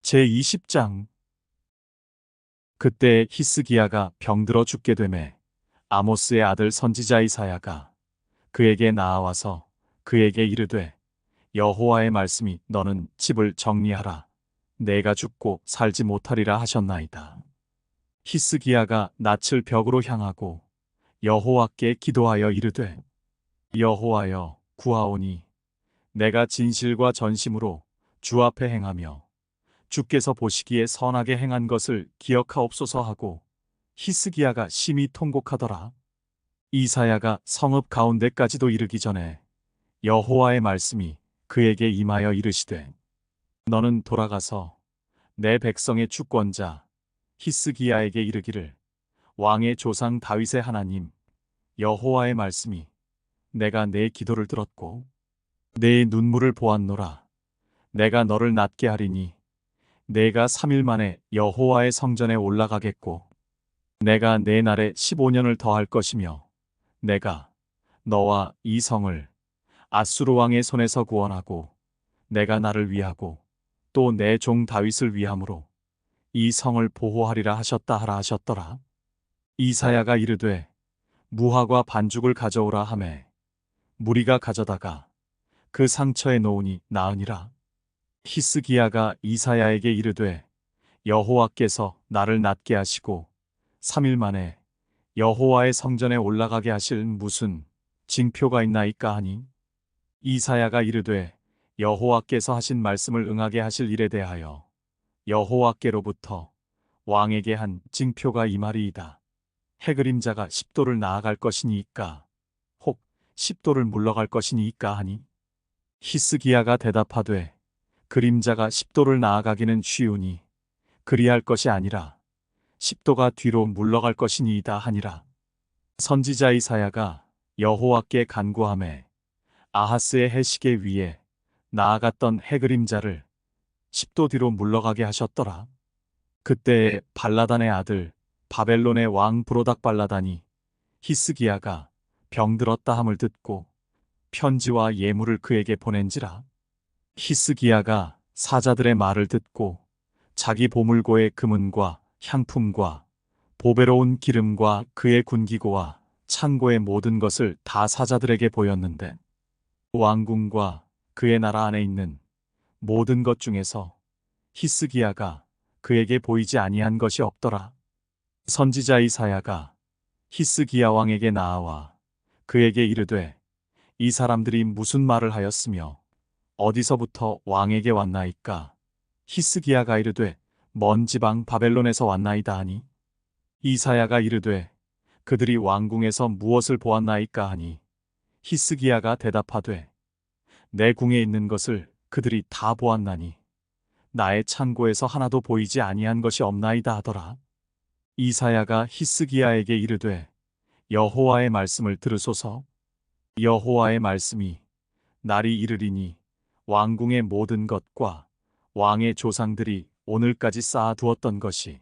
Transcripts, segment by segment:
제20장. 그때 히스기야가 병들어 죽게 되매 아모스의 아들 선지자 이사야가 그에게 나아와서 그에게 이르되, 여호와의 말씀이 너는 집을 정리하라. 내가 죽고 살지 못하리라 하셨나이다. 히스기야가 낯을 벽으로 향하고 여호와께 기도하여 이르되, 여호와여 구하오니 내가 진실과 전심으로 주 앞에 행하며 주께서 보시기에 선하게 행한 것을 기억하옵소서 하고 히스기야가 심히 통곡하더라. 이사야가 성읍 가운데까지도 이르기 전에 여호와의 말씀이 그에게 임하여 이르시되, 너는 돌아가서 내 백성의 주권자 히스기야에게 이르기를, 왕의 조상 다윗의 하나님 여호와의 말씀이 내가 내 기도를 들었고 내 눈물을 보았노라. 내가 너를 낫게 하리니 내가 3일 만에 여호와의 성전에 올라가겠고 내가 내 날에 15년을 더할 것이며 내가 너와 이 성을 아수르 왕의 손에서 구원하고 내가 나를 위하고 또 내 종 다윗을 위함으로 이 성을 보호하리라 하셨다 하라 하셨더라. 이사야가 이르되, 무화과 반죽을 가져오라 하매 무리가 가져다가 그 상처에 놓으니 나으니라. 히스기야가 이사야에게 이르되, 여호와께서 나를 낫게 하시고 3일 만에 여호와의 성전에 올라가게 하실 무슨 징표가 있나이까 하니, 이사야가 이르되, 여호와께서 하신 말씀을 응하게 하실 일에 대하여 여호와께로부터 왕에게 한 징표가 이말이이다. 해그림자가 10도를 나아갈 것이니이까 혹 10도를 물러갈 것이니이까 하니, 히스기야가 대답하되, 그림자가 10도를 나아가기는 쉬우니 그리할 것이 아니라 10도가 뒤로 물러갈 것이니이다 하니라. 선지자 이사야가 여호와께 간구하매 아하스의 해시계 위에 나아갔던 해그림자를 10도 뒤로 물러가게 하셨더라. 그때에 발라단의 아들 바벨론의 왕 브로닥 발라단이 히스기야가 병들었다 함을 듣고 편지와 예물을 그에게 보낸지라. 히스기야가 사자들의 말을 듣고 자기 보물고의 금은과 향품과 보배로운 기름과 그의 군기고와 창고의 모든 것을 다 사자들에게 보였는데 왕궁과 그의 나라 안에 있는 모든 것 중에서 히스기야가 그에게 보이지 아니한 것이 없더라. 선지자 이사야가 히스기야 왕에게 나아와 그에게 이르되, 이 사람들이 무슨 말을 하였으며 어디서부터 왕에게 왔나이까? 히스기야가 이르되, 먼 지방 바벨론에서 왔나이다 하니, 이사야가 이르되, 그들이 왕궁에서 무엇을 보았나이까 하니, 히스기야가 대답하되, 내 궁에 있는 것을 그들이 다 보았나니 나의 창고에서 하나도 보이지 아니한 것이 없나이다 하더라. 이사야가 히스기야에게 이르되, 여호와의 말씀을 들으소서. 여호와의 말씀이 날이 이르리니 왕궁의 모든 것과 왕의 조상들이 오늘까지 쌓아두었던 것이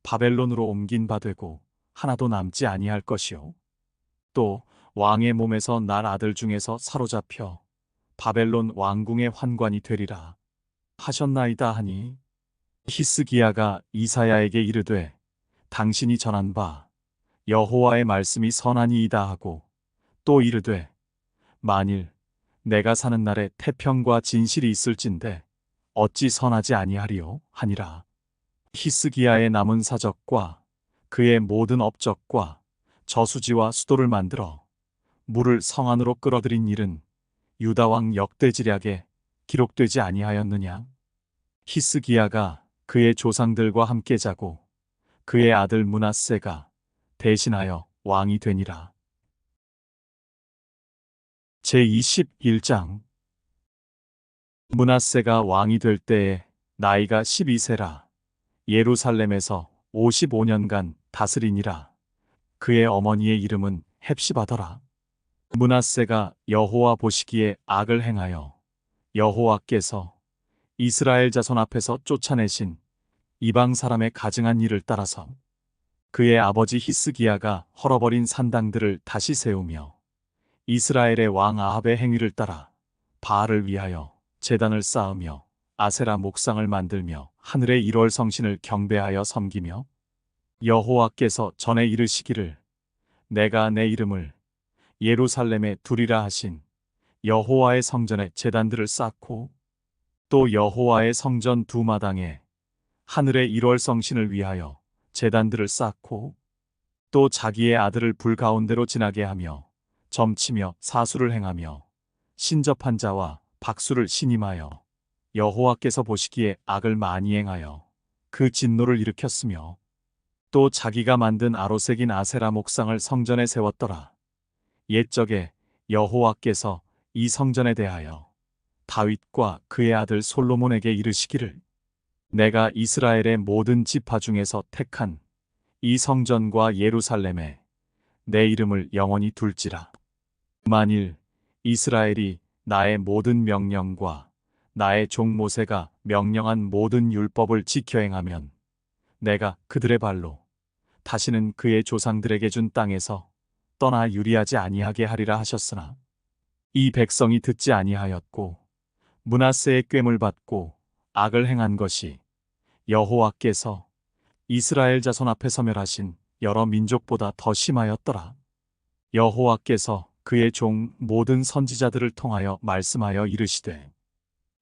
바벨론으로 옮긴 바 되고 하나도 남지 아니할 것이요, 또 왕의 몸에서 날 아들 중에서 사로잡혀 바벨론 왕궁의 환관이 되리라 하셨나이다 하니, 히스기야가 이사야에게 이르되, 당신이 전한 바 여호와의 말씀이 선하니이다 하고 또 이르되, 만일 내가 사는 날에 태평과 진실이 있을진데 어찌 선하지 아니하리요 하니라. 히스기야의 남은 사적과 그의 모든 업적과 저수지와 수도를 만들어 물을 성 안으로 끌어들인 일은 유다 왕 역대지략에 기록되지 아니하였느냐? 히스기야가 그의 조상들과 함께 자고 그의 아들 므낫세가 대신하여 왕이 되니라. 제21장. 므낫세가 왕이 될 때에 나이가 12세라. 예루살렘에서 55년간 다스리니라. 그의 어머니의 이름은 헵시바더라. 므낫세가 여호와 보시기에 악을 행하여 여호와께서 이스라엘 자손 앞에서 쫓아내신 이방 사람의 가증한 일을 따라서 그의 아버지 히스기야가 헐어버린 산당들을 다시 세우며 이스라엘의 왕 아합의 행위를 따라 바알을 위하여 제단을 쌓으며 아세라 목상을 만들며 하늘의 1월 성신을 경배하여 섬기며 여호와께서 전에 이르시기를 내가 내 이름을 예루살렘에 두리라 하신 여호와의 성전에 제단들을 쌓고 또 여호와의 성전 두 마당에 하늘의 1월 성신을 위하여 제단들을 쌓고 또 자기의 아들을 불 가운데로 지나게 하며 점치며 사수를 행하며 신접한 자와 박수를 신임하여 여호와께서 보시기에 악을 많이 행하여 그 진노를 일으켰으며 또 자기가 만든 아로색인 아세라 목상을 성전에 세웠더라. 옛적에 여호와께서 이 성전에 대하여 다윗과 그의 아들 솔로몬에게 이르시기를 내가 이스라엘의 모든 지파 중에서 택한 이 성전과 예루살렘에 내 이름을 영원히 둘지라. 만일 이스라엘이 나의 모든 명령과 나의 종 모세가 명령한 모든 율법을 지켜 행하면 내가 그들의 발로 다시는 그의 조상들에게 준 땅에서 떠나 유리하지 아니하게 하리라 하셨으나 이 백성이 듣지 아니하였고 므낫세의 꾀물 받고 악을 행한 것이 여호와께서 이스라엘 자손 앞에서 멸하신 여러 민족보다 더 심하였더라. 여호와께서 그의 종 모든 선지자들을 통하여 말씀하여 이르시되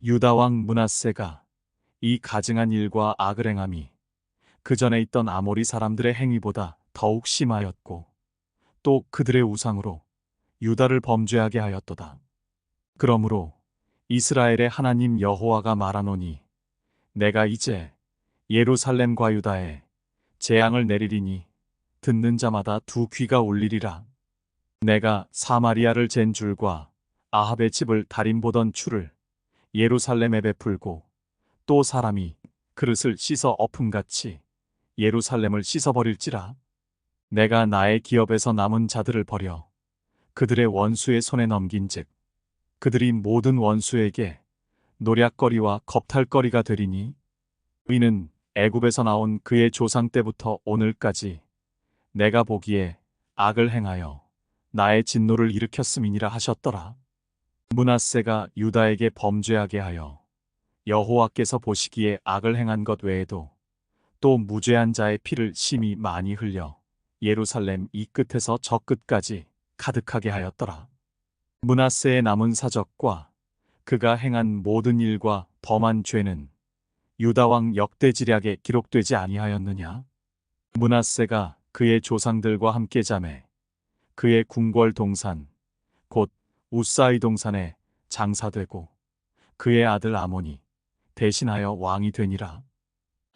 유다 왕 므낫세가 이 가증한 일과 악을 행함이 그 전에 있던 아모리 사람들의 행위보다 더욱 심하였고 또 그들의 우상으로 유다를 범죄하게 하였도다. 그러므로 이스라엘의 하나님 여호와가 말하노니 내가 이제 예루살렘과 유다에 재앙을 내리리니 듣는 자마다 두 귀가 울리리라. 내가 사마리아를 잰 줄과 아합의 집을 달인 보던 추를 예루살렘에 베풀고 또 사람이 그릇을 씻어 엎음같이 예루살렘을 씻어버릴지라. 내가 나의 기업에서 남은 자들을 버려 그들의 원수의 손에 넘긴즉 그들이 모든 원수에게 노략거리와 겁탈거리가 되리니 이는 애굽에서 나온 그의 조상 때부터 오늘까지 내가 보기에 악을 행하여 나의 진노를 일으켰음이니라 하셨더라. 므낫세가 유다에게 범죄하게 하여 여호와께서 보시기에 악을 행한 것 외에도 또 무죄한 자의 피를 심히 많이 흘려 예루살렘 이 끝에서 저 끝까지 가득하게 하였더라. 므낫세의 남은 사적과 그가 행한 모든 일과 범한 죄는 유다 왕 역대지략에 기록되지 아니하였느냐? 므낫세가 그의 조상들과 함께 잠에 그의 궁궐 동산 곧 우사이 동산에 장사되고 그의 아들 아몬이 대신하여 왕이 되니라.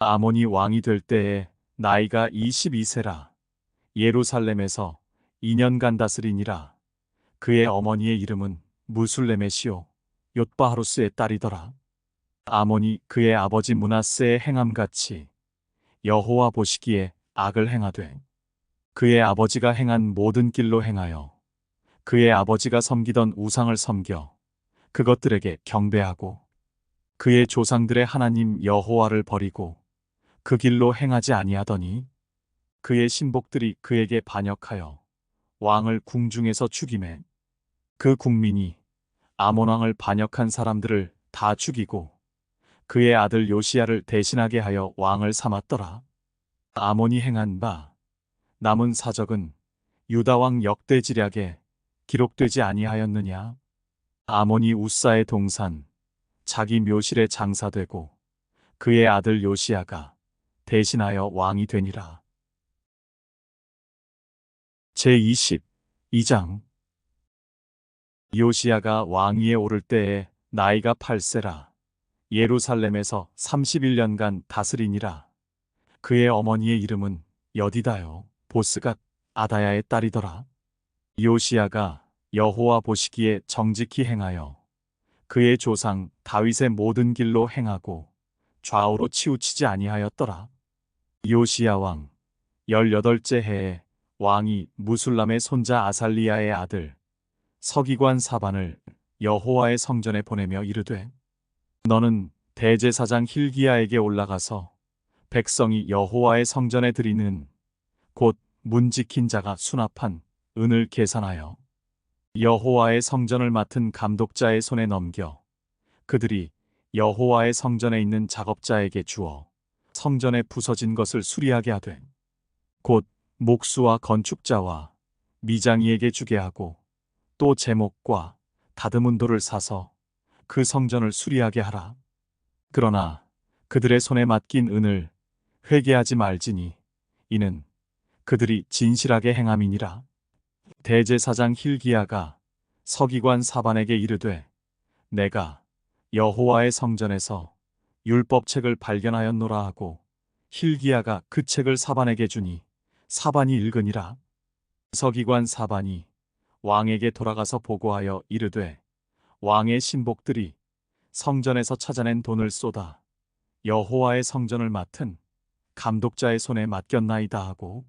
아몬이 왕이 될 때에 나이가 22세라. 예루살렘에서 2년간 다스리니라. 그의 어머니의 이름은 무술레메시오 옅바하루스의 딸이더라. 아몬이 그의 아버지 므낫세의 행함같이 여호와 보시기에 악을 행하되 그의 아버지가 행한 모든 길로 행하여 그의 아버지가 섬기던 우상을 섬겨 그것들에게 경배하고 그의 조상들의 하나님 여호와를 버리고 그 길로 행하지 아니하더니 그의 신복들이 그에게 반역하여 왕을 궁중에서 죽이매 그 국민이 아몬 왕을 반역한 사람들을 다 죽이고 그의 아들 요시야를 대신하게 하여 왕을 삼았더라. 아몬이 행한 바 남은 사적은 유다 왕 역대지략에 기록되지 아니하였느냐? 아몬이 우사의 동산 자기 묘실에 장사되고 그의 아들 요시야가 대신하여 왕이 되니라. 제22장 요시야가 왕위에 오를 때에 나이가 8세라. 예루살렘에서 31년간 다스리니라. 그의 어머니의 이름은 여디다요 보스갓 아다야의 딸이더라. 요시야가 여호와 보시기에 정직히 행하여 그의 조상 다윗의 모든 길로 행하고 좌우로 치우치지 아니하였더라. 요시야 왕 18째 해에 왕이 무술람의 손자 아살리야의 아들 서기관 사반을 여호와의 성전에 보내며 이르되 너는 대제사장 힐기야에게 올라가서 백성이 여호와의 성전에 드리는 곧 문 지킨 자가 수납한 은을 계산하여 여호와의 성전을 맡은 감독자의 손에 넘겨 그들이 여호와의 성전에 있는 작업자에게 주어 성전에 부서진 것을 수리하게 하되 곧 목수와 건축자와 미장이에게 주게 하고 또 제목과 다듬은 돌을 사서 그 성전을 수리하게 하라. 그러나 그들의 손에 맡긴 은을 회개하지 말지니 이는 그들이 진실하게 행함이니라. 대제사장 hil기야가 서기관 사반에게 이르되 내가 여호와의 성전에서 율법책을 발견하였노라 하고 hil기야가 그 책을 사반에게 주니 사반이 읽으니라. 서기관 사반이 왕에게 돌아가서 보고하여 이르되 왕의 신복들이 성전에서 찾아낸 돈을 쏟아 여호와의 성전을 맡은 감독자의 손에 맡겼나이다 하고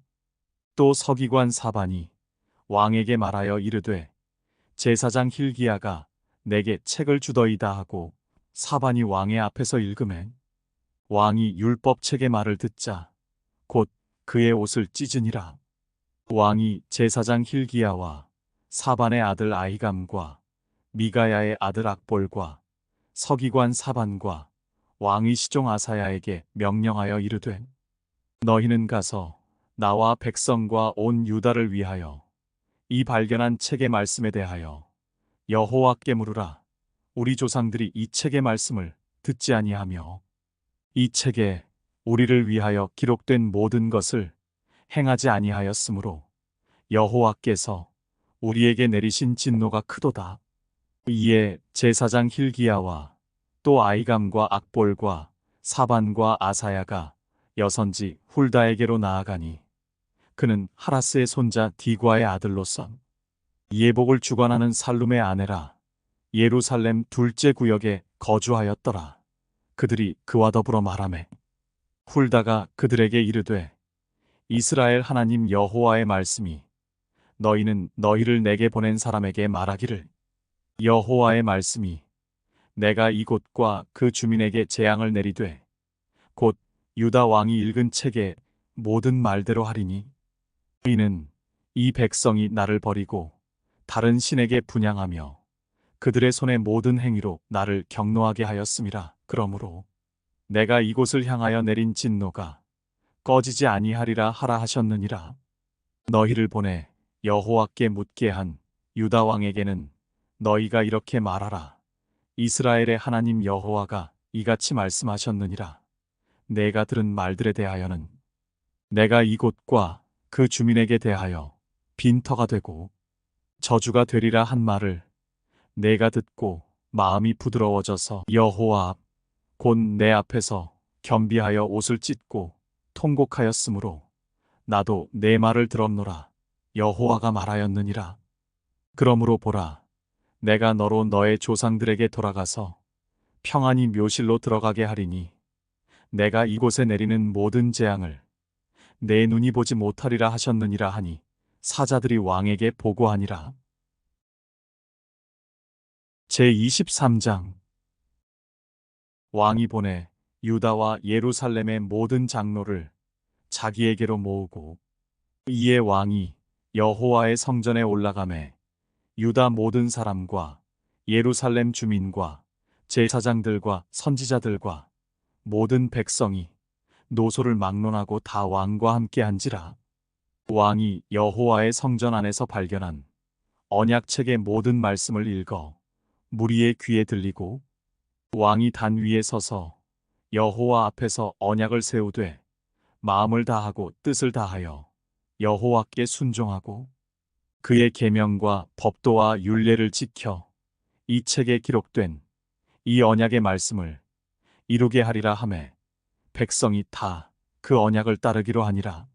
또 서기관 사반이 왕에게 말하여 이르되 제사장 hil기야가 내게 책을 주더이다 하고 사반이 왕의 앞에서 읽으매 왕이 율법책의 말을 듣자 곧 그의 옷을 찢으니라. 왕이 제사장 hil기야와 사반의 아들 아히감과 미가야의 아들 악볼과 서기관 사반과 왕의 시종 아사야에게 명령하여 이르되 너희는 가서 나와 백성과 온 유다를 위하여 이 발견한 책의 말씀에 대하여 여호와께 물으라. 우리 조상들이 이 책의 말씀을 듣지 아니하며 이 책에 우리를 위하여 기록된 모든 것을 행하지 아니하였으므로 여호와께서 우리에게 내리신 진노가 크도다. 이에 제사장 hil기야와 또 아히감과 악볼과 사반과 아사야가 여선지 훌다에게로 나아가니 그는 하라스의 손자 디과의 아들로서 예복을 주관하는 살룸의 아내라 예루살렘 둘째 구역에 거주하였더라. 그들이 그와 더불어 말하매 훌다가 그들에게 이르되 이스라엘 하나님 여호와의 말씀이 너희는 너희를 내게 보낸 사람에게 말하기를 여호와의 말씀이 내가 이곳과 그 주민에게 재앙을 내리되 곧 유다 왕이 읽은 책의 모든 말대로 하리니 이는 이 백성이 나를 버리고 다른 신에게 분향하며 그들의 손의 모든 행위로 나를 경노하게 하였음이라. 그러므로 내가 이곳을 향하여 내린 진노가 꺼지지 아니하리라 하라 하셨느니라. 너희를 보내 여호와께 묻게 한 유다 왕에게는 너희가 이렇게 말하라. 이스라엘의 하나님 여호와가 이같이 말씀하셨느니라. 내가 들은 말들에 대하여는 내가 이곳과 그 주민에게 대하여 빈터가 되고 저주가 되리라 한 말을 내가 듣고 마음이 부드러워져서 여호와 곧 내 앞에서 겸비하여 옷을 찢고 통곡하였으므로 나도 내 말을 들었노라. 여호와가 말하였느니라. 그러므로 보라, 내가 너로 너의 조상들에게 돌아가서 평안히 묘실로 들어가게 하리니 내가 이곳에 내리는 모든 재앙을 내 눈이 보지 못하리라 하셨느니라 하니 사자들이 왕에게 보고하니라. 제23장 왕이 보내 유다와 예루살렘의 모든 장로를 자기에게로 모으고 이에 왕이 여호와의 성전에 올라가매 유다 모든 사람과 예루살렘 주민과 제사장들과 선지자들과 모든 백성이 노소를 막론하고 다 왕과 함께 한지라. 왕이 여호와의 성전 안에서 발견한 언약책의 모든 말씀을 읽어 무리의 귀에 들리고 왕이 단 위에 서서 여호와 앞에서 언약을 세우되 마음을 다하고 뜻을 다하여 여호와께 순종하고 그의 계명과 법도와 율례를 지켜 이 책에 기록된 이 언약의 말씀을 이루게 하리라 하매 백성이 다 그 언약을 따르기로 하니라.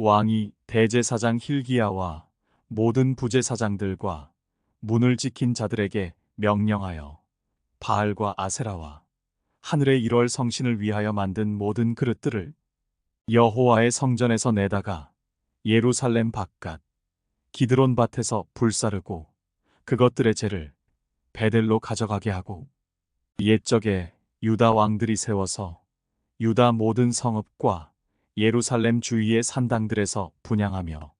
왕이 대제사장 hil기야와 모든 부제사장들과 문을 지킨 자들에게 명령하여 바알과 아세라와 하늘의 1월 성신을 위하여 만든 모든 그릇들을 여호와의 성전에서 내다가 예루살렘 바깥 기드론 밭에서 불사르고 그것들의 재를 베델로 가져가게 하고 옛적에 유다 왕들이 세워서 유다 모든 성읍과 예루살렘 주위의 산당들에서 분향하며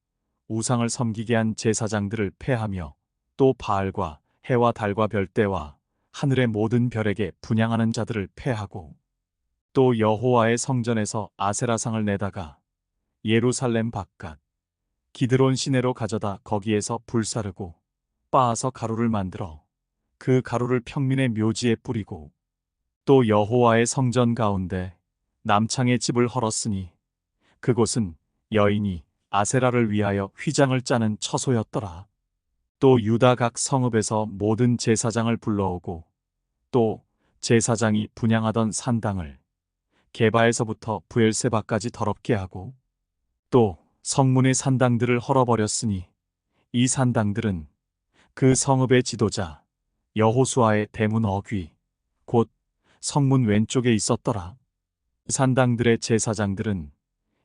우상을 섬기게 한 제사장들을 폐하며 또 바알과 해와 달과 별대와 하늘의 모든 별에게 분향하는 자들을 패하고 또 여호와의 성전에서 아세라상을 내다가 예루살렘 바깥 기드론 시내로 가져다 거기에서 불사르고 빻아서 가루를 만들어 그 가루를 평민의 묘지에 뿌리고 또 여호와의 성전 가운데 남창의 집을 헐었으니 그곳은 여인이 아세라를 위하여 휘장을 짜는 처소였더라. 또 유다 각 성읍에서 모든 제사장을 불러오고 또 제사장이 분향하던 산당을 게바에서부터 브엘세바까지 더럽게 하고 또 성문의 산당들을 헐어버렸으니 이 산당들은 그 성읍의 지도자 여호수아의 대문 어귀 곧 성문 왼쪽에 있었더라. 산당들의 제사장들은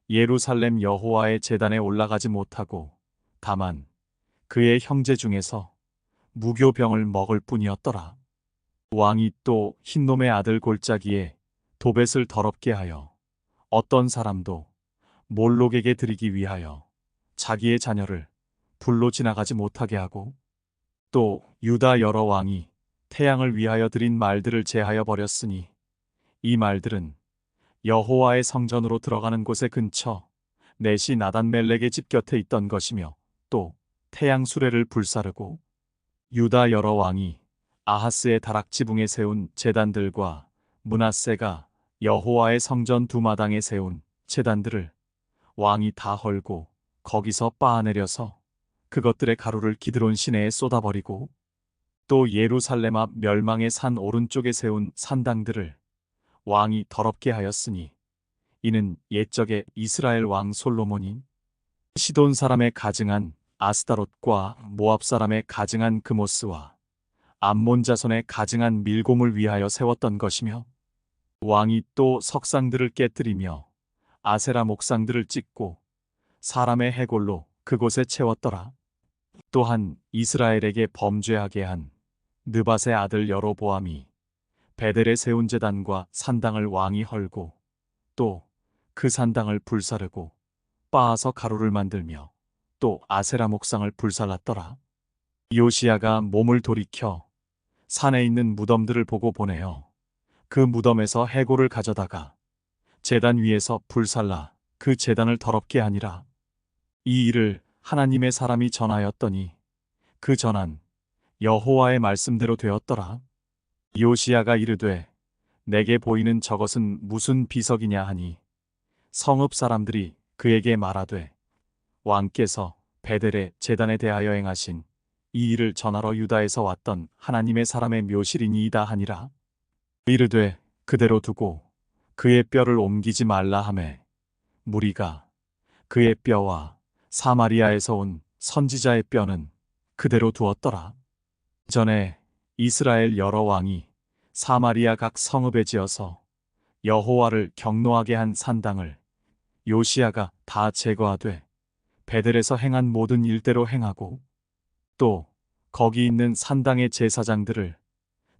예루살렘 여호와의 제단에 올라가지 못하고 다만 그의 형제 중에서 무교병을 먹을 뿐이었더라. 왕이 또 흰놈의 아들 골짜기에 도벳을 더럽게 하여 어떤 사람도 몰록에게 드리기 위하여 자기의 자녀를 불로 지나가지 못하게 하고 또 유다 여러 왕이 태양을 위하여 드린 말들을 제하여 버렸으니 이 말들은 여호와의 성전으로 들어가는 곳의 근처 넷이 나단멜렉의 집 곁에 있던 것이며 또 태양 수레를 불사르고 유다 여러 왕이 아하스의 다락 지붕에 세운 제단들과 므낫세가 여호와의 성전 두 마당에 세운 제단들을 왕이 다 헐고 거기서 빻아내려서 그것들의 가루를 기드론 시내에 쏟아버리고 또 예루살렘 앞 멸망의 산 오른쪽에 세운 산당들을 왕이 더럽게 하였으니 이는 옛적에 이스라엘 왕 솔로몬이 시돈 사람의 가증한 아스다롯과 모압 사람의 가증한 그모스와 암몬 자손의 가증한 밀곰을 위하여 세웠던 것이며 왕이 또 석상들을 깨뜨리며 아세라 목상들을 찍고 사람의 해골로 그곳에 채웠더라. 또한 이스라엘에게 범죄하게 한 느밧의 아들 여로보암이 베델에 세운 제단과 산당을 왕이 헐고 또 그 산당을 불사르고 빻아서 가루를 만들며 또 아세라 목상을 불살랐더라. 요시야가 몸을 돌이켜 산에 있는 무덤들을 보고 보내어 그 무덤에서 해골을 가져다가 제단 위에서 불살라 그 제단을 더럽게 하니라. 이 일을 하나님의 사람이 전하였더니 그 전한 여호와의 말씀대로 되었더라. 요시야가 이르되 내게 보이는 저것은 무슨 비석이냐 하니 성읍 사람들이 그에게 말하되 왕께서 베델의 제단에 대하여 행하신 이 일을 전하러 유다에서 왔던 하나님의 사람의 묘실이니이다 하니라. 이르되 그대로 두고 그의 뼈를 옮기지 말라 하매 무리가 그의 뼈와 사마리아에서 온 선지자의 뼈는 그대로 두었더라. 전에 이스라엘 여러 왕이 사마리아 각 성읍에 지어서 여호와를 경노하게 한 산당을 요시야가 다 제거하되 베델에서 행한 모든 일대로 행하고 또 거기 있는 산당의 제사장들을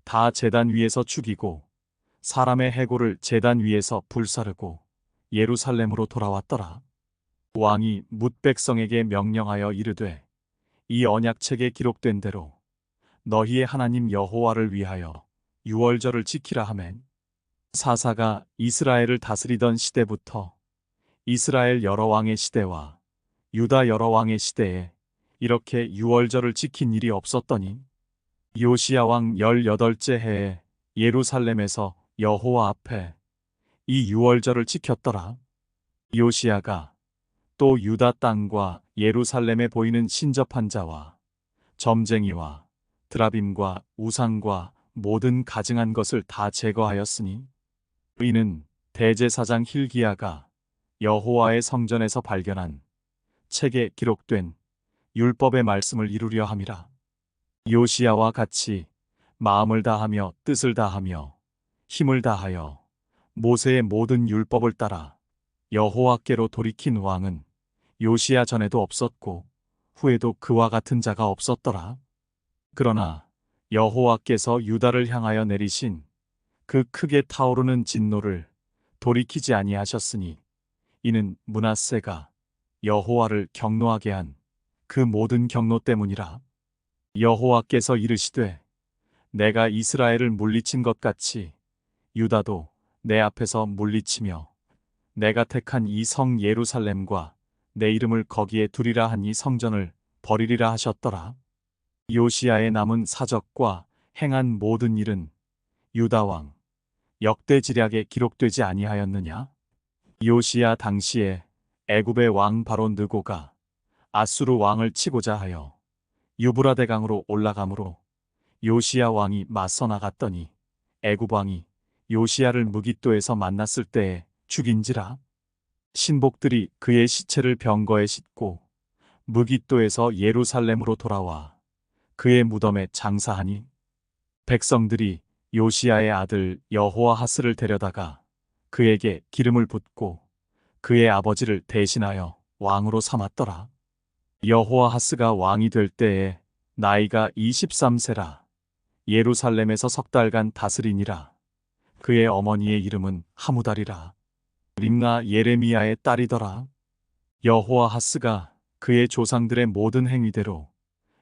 다 제단 위에서 죽이고 사람의 해골을 제단 위에서 불사르고 예루살렘으로 돌아왔더라. 왕이 뭇 백성에게 명령하여 이르되 이 언약책에 기록된 대로 너희의 하나님 여호와를 위하여 유월절을 지키라 하면 사사가 이스라엘을 다스리던 시대부터 이스라엘 여러 왕의 시대와 유다 여러 왕의 시대에 이렇게 유월절을 지킨 일이 없었더니 요시야 왕 18째 해에 예루살렘에서 여호와 앞에 이 유월절을 지켰더라. 요시야가 또 유다 땅과 예루살렘에 보이는 신접한 자와 점쟁이와 드라빔과 우상과 모든 가증한 것을 다 제거하였으니 이는 대제사장 hil기야가 여호와의 성전에서 발견한 책에 기록된 율법의 말씀을 이루려 함이라. 요시야와 같이 마음을 다하며 뜻을 다하며 힘을 다하여 모세의 모든 율법을 따라 여호와께로 돌이킨 왕은 요시야 전에도 없었고 후에도 그와 같은 자가 없었더라. 그러나 여호와께서 유다를 향하여 내리신 그 크게 타오르는 진노를 돌이키지 아니하셨으니 이는 므낫세가 여호와를 경노하게 한 그 모든 경노 때문이라. 여호와께서 이르시되 내가 이스라엘을 물리친 것 같이 유다도 내 앞에서 물리치며 내가 택한 이 성 예루살렘과 내 이름을 거기에 두리라 한 이 성전을 버리리라 하셨더라. 요시야의 남은 사적과 행한 모든 일은 유다 왕 역대지략에 기록되지 아니하였느냐? 요시야 당시에 애굽의 왕 바로 느고가 아수르 왕을 치고자 하여 유브라데 강으로 올라가므로 요시야 왕이 맞서 나갔더니 애굽 왕이 요시야를 무깃도에서 만났을 때에 죽인지라. 신복들이 그의 시체를 병거에 싣고 무깃도에서 예루살렘으로 돌아와 그의 무덤에 장사하니 백성들이 요시야의 아들 여호아하스를 데려다가 그에게 기름을 붓고 그의 아버지를 대신하여 왕으로 삼았더라. 여호아하스가 왕이 될 때에 나이가 23세라. 예루살렘에서 석 달간 다스리니라. 그의 어머니의 이름은 하무달이라. 림나 예레미야의 딸이더라. 여호아하스가 그의 조상들의 모든 행위대로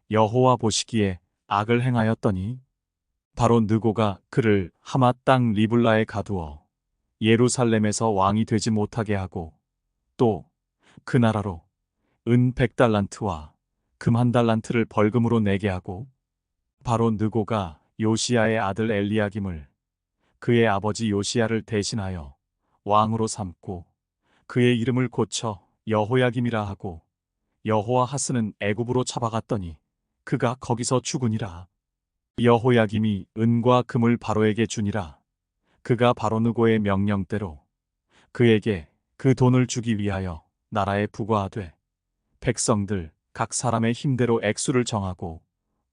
여호와 보시기에 악을 행하였더니 바로 느고가 그를 하맛 땅 리블라에 가두어 예루살렘에서 왕이 되지 못하게 하고 또 그 나라로 은 100달란트와 금 1달란트를 벌금으로 내게 하고 바로 느고가 요시야의 아들 엘리야김을 그의 아버지 요시야를 대신하여 왕으로 삼고 그의 이름을 고쳐 여호야김이라 하고 여호아하스는 애굽으로 잡아갔더니 그가 거기서 죽으니라. 여호야김이 은과 금을 바로에게 주니라. 그가 바로 느고의 명령대로 그에게 그 돈을 주기 위하여 나라에 부과하되 백성들 각 사람의 힘대로 액수를 정하고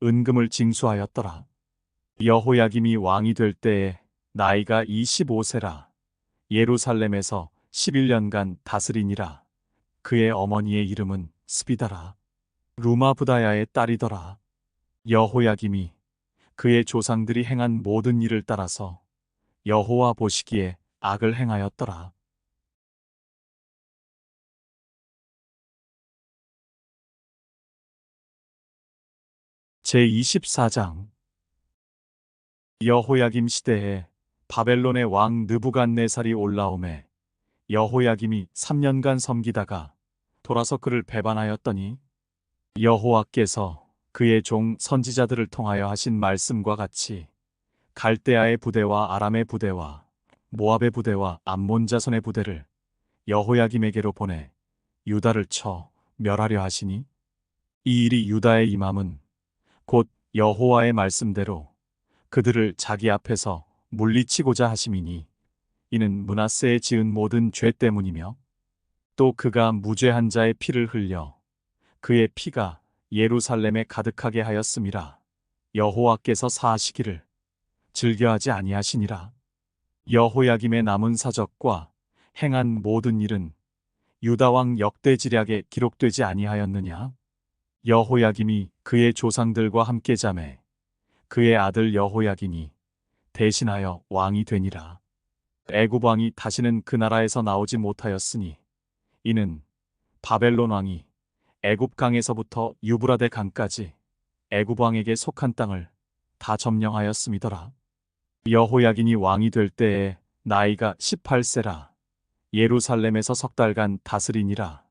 은금을 징수하였더라. 여호야김이 왕이 될 때에 나이가 25세라. 예루살렘에서 11년간 다스리니라. 그의 어머니의 이름은 스비다라. 루마부다야의 딸이더라. 여호야김이 그의 조상들이 행한 모든 일을 따라서 여호와 보시기에 악을 행하였더라. 제24장 여호야김 시대에 바벨론의 왕 느부갓네살이 올라오매 여호야김이 3년간 섬기다가 돌아서 그를 배반하였더니 여호와께서 그의 종 선지자들을 통하여 하신 말씀과 같이 갈대아의 부대와 아람의 부대와 모압의 부대와 암몬 자손의 부대를 여호야김에게로 보내 유다를 쳐 멸하려 하시니 이 일이 유다에 임함은 곧 여호와의 말씀대로 그들을 자기 앞에서 물리치고자 하심이니 이는 므낫세에 지은 모든 죄 때문이며 또 그가 무죄한 자의 피를 흘려 그의 피가 예루살렘에 가득하게 하였음이라. 여호와께서 사하시기를 즐겨하지 아니하시니라. 여호야김의 남은 사적과 행한 모든 일은 유다 왕 역대지략에 기록되지 아니하였느냐? 여호야김이 그의 조상들과 함께 자매 그의 아들 여호야김이 대신하여 왕이 되니라. 애굽 왕이 다시는 그 나라에서 나오지 못하였으니 이는 바벨론 왕이 애굽 강에서부터 유브라데 강까지 애굽 왕에게 속한 땅을 다 점령하였음이더라. 여호야김이 왕이 될 때에 나이가 18세라. 예루살렘에서 석 달간 다스리니라.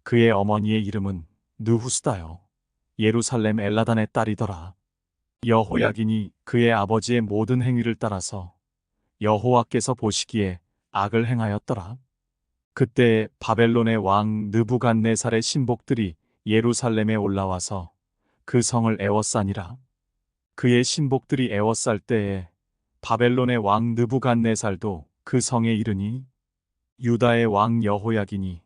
그의 어머니의 이름은 느후스다요. 예루살렘 엘라단의 딸이더라. 여호야김이 그의 아버지의 모든 행위를 따라서 여호와께서 보시기에 악을 행하였더라. 그때에 바벨론의 왕 느부갓네살의 신복들이 예루살렘에 올라와서 그 성을 애워싸니라. 그의 신복들이 애워쌀 때에 바벨론의 왕 느부갓네살도 그 성에 이르니 유다의 왕 여호야김이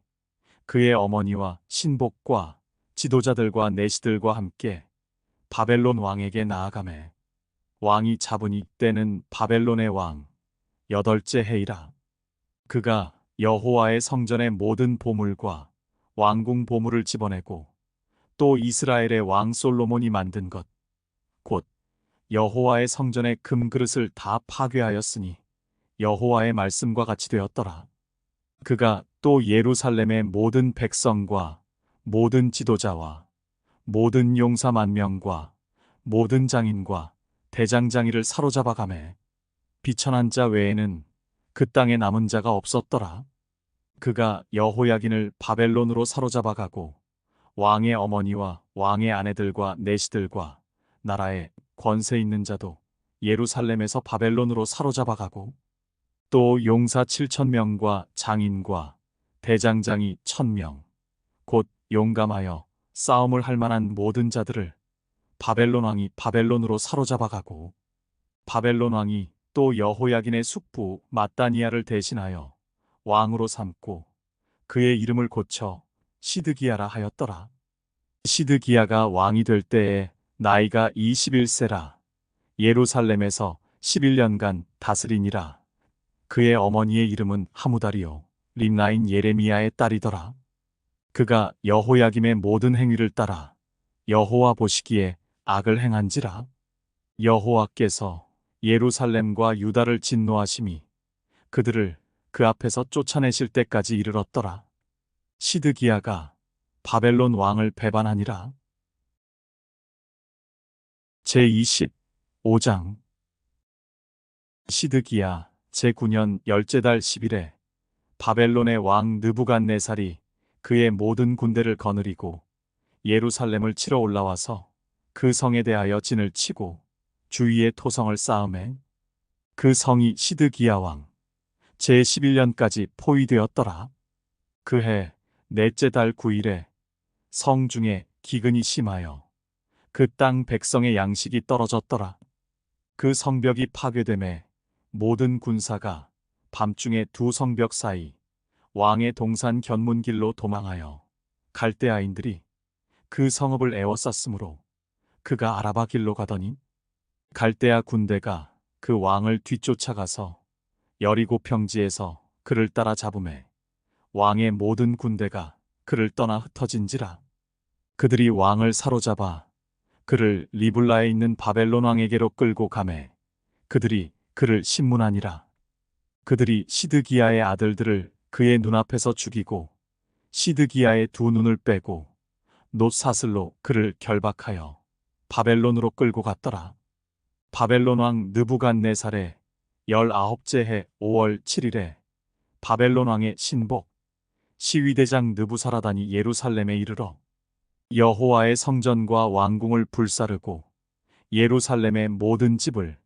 그의 어머니와 신복과 지도자들과 내시들과 함께 바벨론 왕에게 나아가매 왕이 잡으니 때는 바벨론의 왕 8째 해이라. 그가 여호와의 성전의 모든 보물과 왕궁 보물을 집어내고 또 이스라엘의 왕 솔로몬이 만든 것 곧 여호와의 성전의 금그릇을 다 파괴하였으니 여호와의 말씀과 같이 되었더라. 그가 또 예루살렘의 모든 백성과 모든 지도자와 모든 용사 10,000명과 모든 장인과 대장장이를 사로잡아 가매. 비천한 자 외에는 그 땅에 남은 자가 없었더라. 그가 여호야긴을 바벨론으로 사로잡아 가고 왕의 어머니와 왕의 아내들과 내시들과 나라에 권세 있는 자도 예루살렘에서 바벨론으로 사로잡아 가고 또 용사 7,000명과 장인과 대장장이 1,000명 곧 용감하여 싸움을 할 만한 모든 자들을 바벨론 왕이 바벨론으로 사로잡아 가고 바벨론 왕이 또 여호야긴의 숙부 mat다니아를 대신하여 왕으로 삼고 그의 이름을 고쳐 시드기야라 하였더라. 시드기야가 왕이 될 때에 나이가 21세라. 예루살렘에서 11년간 다스리니라. 그의 어머니의 이름은 하무다리요 림나인 예레미야의 딸이더라. 그가 여호야김의 모든 행위를 따라 여호와 보시기에 악을 행한지라. 여호와께서 예루살렘과 유다를 진노하심이 그들을 그 앞에서 쫓아내실 때까지 이르렀더라. 시드기야가 바벨론 왕을 배반하니라. 제25장 시드기야 제9년 열째 달 10일에 바벨론의 왕 느부갓네살이 그의 모든 군대를 거느리고 예루살렘을 치러 올라와서 그 성에 대하여 진을 치고 주위에 토성을 쌓음에 그 성이 시드기야 왕 제11년까지 포위되었더라. 그해 넷째 달 9일에 성 중에 기근이 심하여 그 땅 백성의 양식이 떨어졌더라. 그 성벽이 파괴됨에 모든 군사가 밤중에 두 성벽 사이 왕의 동산 견문길로 도망하여 갈대아인들이 그 성읍을 에워쌌으므로 그가 아라바 길로 가더니 갈대아 군대가 그 왕을 뒤쫓아가서 여리고 평지에서 그를 따라 잡음에 왕의 모든 군대가 그를 떠나 흩어진지라. 그들이 왕을 사로잡아 그를 리블라에 있는 바벨론 왕에게로 끌고 가매 그들이 그를 신문하니라. 그들이 시드기야의 아들들을 그의 눈앞에서 죽이고 시드기야의 두 눈을 빼고 놋사슬로 그를 결박하여 바벨론으로 끌고 갔더라. 바벨론 왕 느부갓네살의 19째 해 5월 7일에 바벨론 왕의 신복 시위대장 느부사라단이 예루살렘에 이르러 여호와의 성전과 왕궁을 불사르고 예루살렘의 모든 집을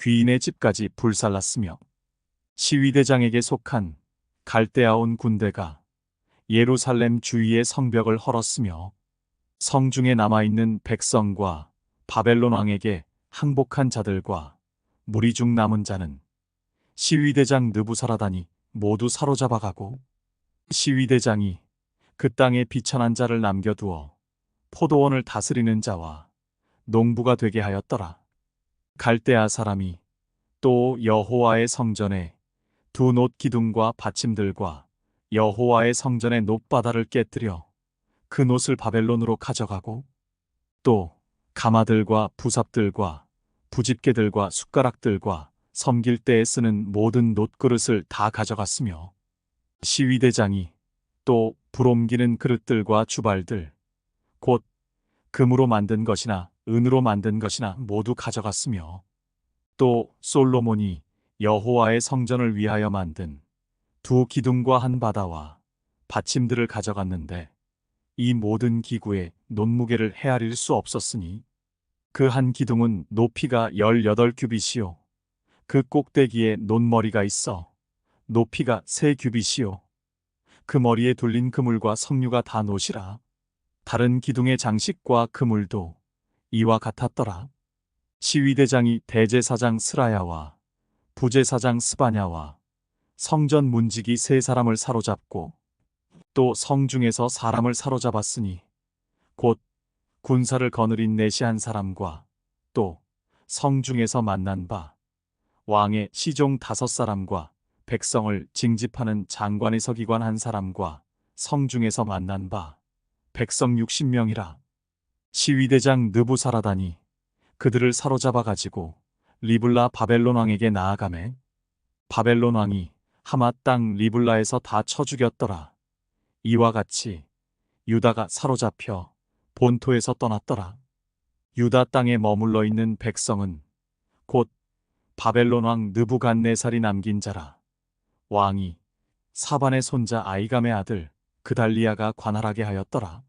귀인의 집까지 불살랐으며 시위대장에게 속한 갈대아온 군대가 예루살렘 주위의 성벽을 헐었으며 성중에 남아있는 백성과 바벨론 왕에게 항복한 자들과 무리 중 남은 자는 시위대장 느부사라단이 모두 사로잡아가고 시위대장이 그 땅에 비천한 자를 남겨두어 포도원을 다스리는 자와 농부가 되게 하였더라. 갈대아 사람이 또 여호와의 성전에 두 놋 기둥과 받침들과 여호와의 성전의 놋바다를 깨뜨려 그 놋을 바벨론으로 가져가고 또 가마들과 부삽들과 부집게들과 숟가락들과 섬길 때에 쓰는 모든 놋그릇을 다 가져갔으며 시위대장이 또 불옮기는 그릇들과 주발들 곧 금으로 만든 것이나 은으로 만든 것이나 모두 가져갔으며 또 솔로몬이 여호와의 성전을 위하여 만든 두 기둥과 한 바다와 받침들을 가져갔는데 이 모든 기구의 놋무게를 헤아릴 수 없었으니 그 한 기둥은 높이가 18규빗이요 그 꼭대기에 놋머리가 있어 높이가 3규빗이요 그 머리에 둘린 그물과 석류가 다 놋이라. 다른 기둥의 장식과 그물도 이와 같았더라. 시위대장이 대제사장 스라야와 부제사장 스바냐와 성전 문지기 3사람을 사로잡고 또 성중에서 사람을 사로잡았으니 곧 군사를 거느린 내시 한 사람과 또 성중에서 만난 바 왕의 시종 5사람과 백성을 징집하는 장관의 서기관 한 사람과 성중에서 만난 바 백성 60명이라. 시위대장 느부사라단이 그들을 사로잡아 가지고 리블라 바벨론 왕에게 나아가매 바벨론 왕이 하마 땅 리블라에서 다 쳐 죽였더라. 이와 같이 유다가 사로잡혀 본토에서 떠났더라. 유다 땅에 머물러 있는 백성은 곧 바벨론 왕 느부갓네살이 남긴 자라. 왕이 사반의 손자 아이감의 아들 그달리아가 관할하게 하였더라.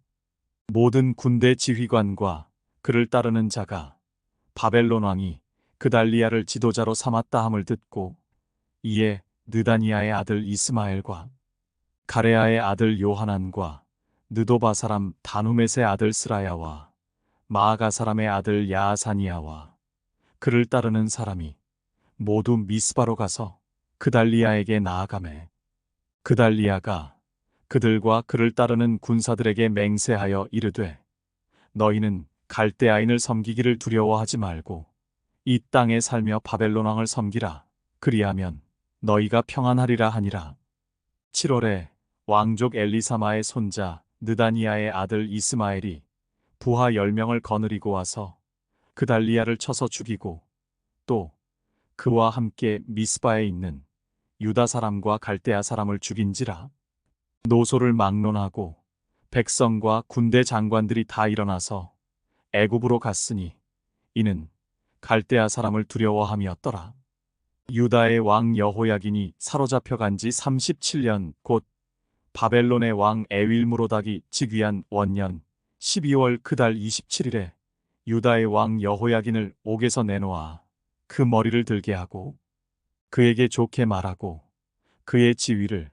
모든 군대 지휘관과 그를 따르는 자가 바벨론 왕이 그달리아를 지도자로 삼았다 함을 듣고 이에 느다니아의 아들 이스마엘과 가레아의 아들 요하난과 느도바 사람 다누멧의 아들 스라야와 마아가 사람의 아들 야아사니아와 그를 따르는 사람이 모두 미스바로 가서 그달리아에게 나아가매 그달리아가 그들과 그를 따르는 군사들에게 맹세하여 이르되 너희는 갈대아인을 섬기기를 두려워하지 말고 이 땅에 살며 바벨론 왕을 섬기라. 그리하면 너희가 평안하리라 하니라. 7월에 왕족 엘리사마의 손자 느다니아의 아들 이스마엘이 부하 10명을 거느리고 와서 그달리아를 쳐서 죽이고 또 그와 함께 미스바에 있는 유다 사람과 갈대아 사람을 죽인지라. 노소를 막론하고 백성과 군대 장관들이 다 일어나서 애굽으로 갔으니 이는 갈대아 사람을 두려워함이었더라. 유다의 왕 여호야긴이 사로잡혀 간 지 37년 곧 바벨론의 왕 에윌무로닥이 즉위한 원년 12월 그달 27일에 유다의 왕 여호야긴을 옥에서 내놓아 그 머리를 들게 하고 그에게 좋게 말하고 그의 지위를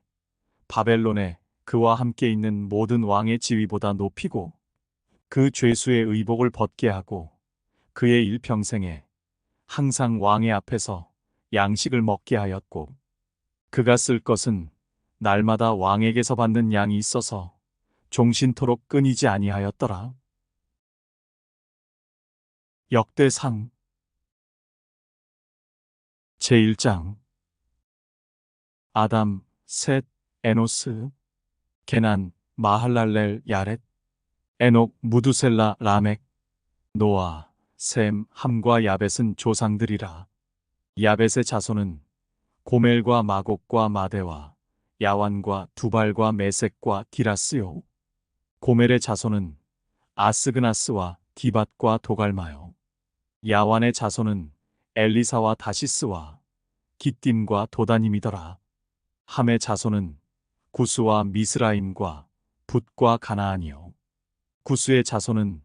바벨론에 그와 함께 있는 모든 왕의 지위보다 높이고 그 죄수의 의복을 벗게 하고 그의 일평생에 항상 왕의 앞에서 양식을 먹게 하였고 그가 쓸 것은 날마다 왕에게서 받는 양이 있어서 종신토록 끊이지 아니하였더라. 역대상 제1장 아담, 셋, 에노스, 게난, 마할랄렐, 야렛, 에녹, 무두셀라, 라멕, 노아, 셈, 함과 야벳은 조상들이라. 야벳의 자손은 고멜과 마곡과 마대와 야완과 두발과 메섹과 디라스요. 고멜의 자손은 아스그나스와 디밧과 도갈마요. 야완의 자손은 엘리사와 다시스와 기띔과 도다님이더라. 함의 자손은 구스와 미스라임과 붓과 가나안이요. 구스의 자손은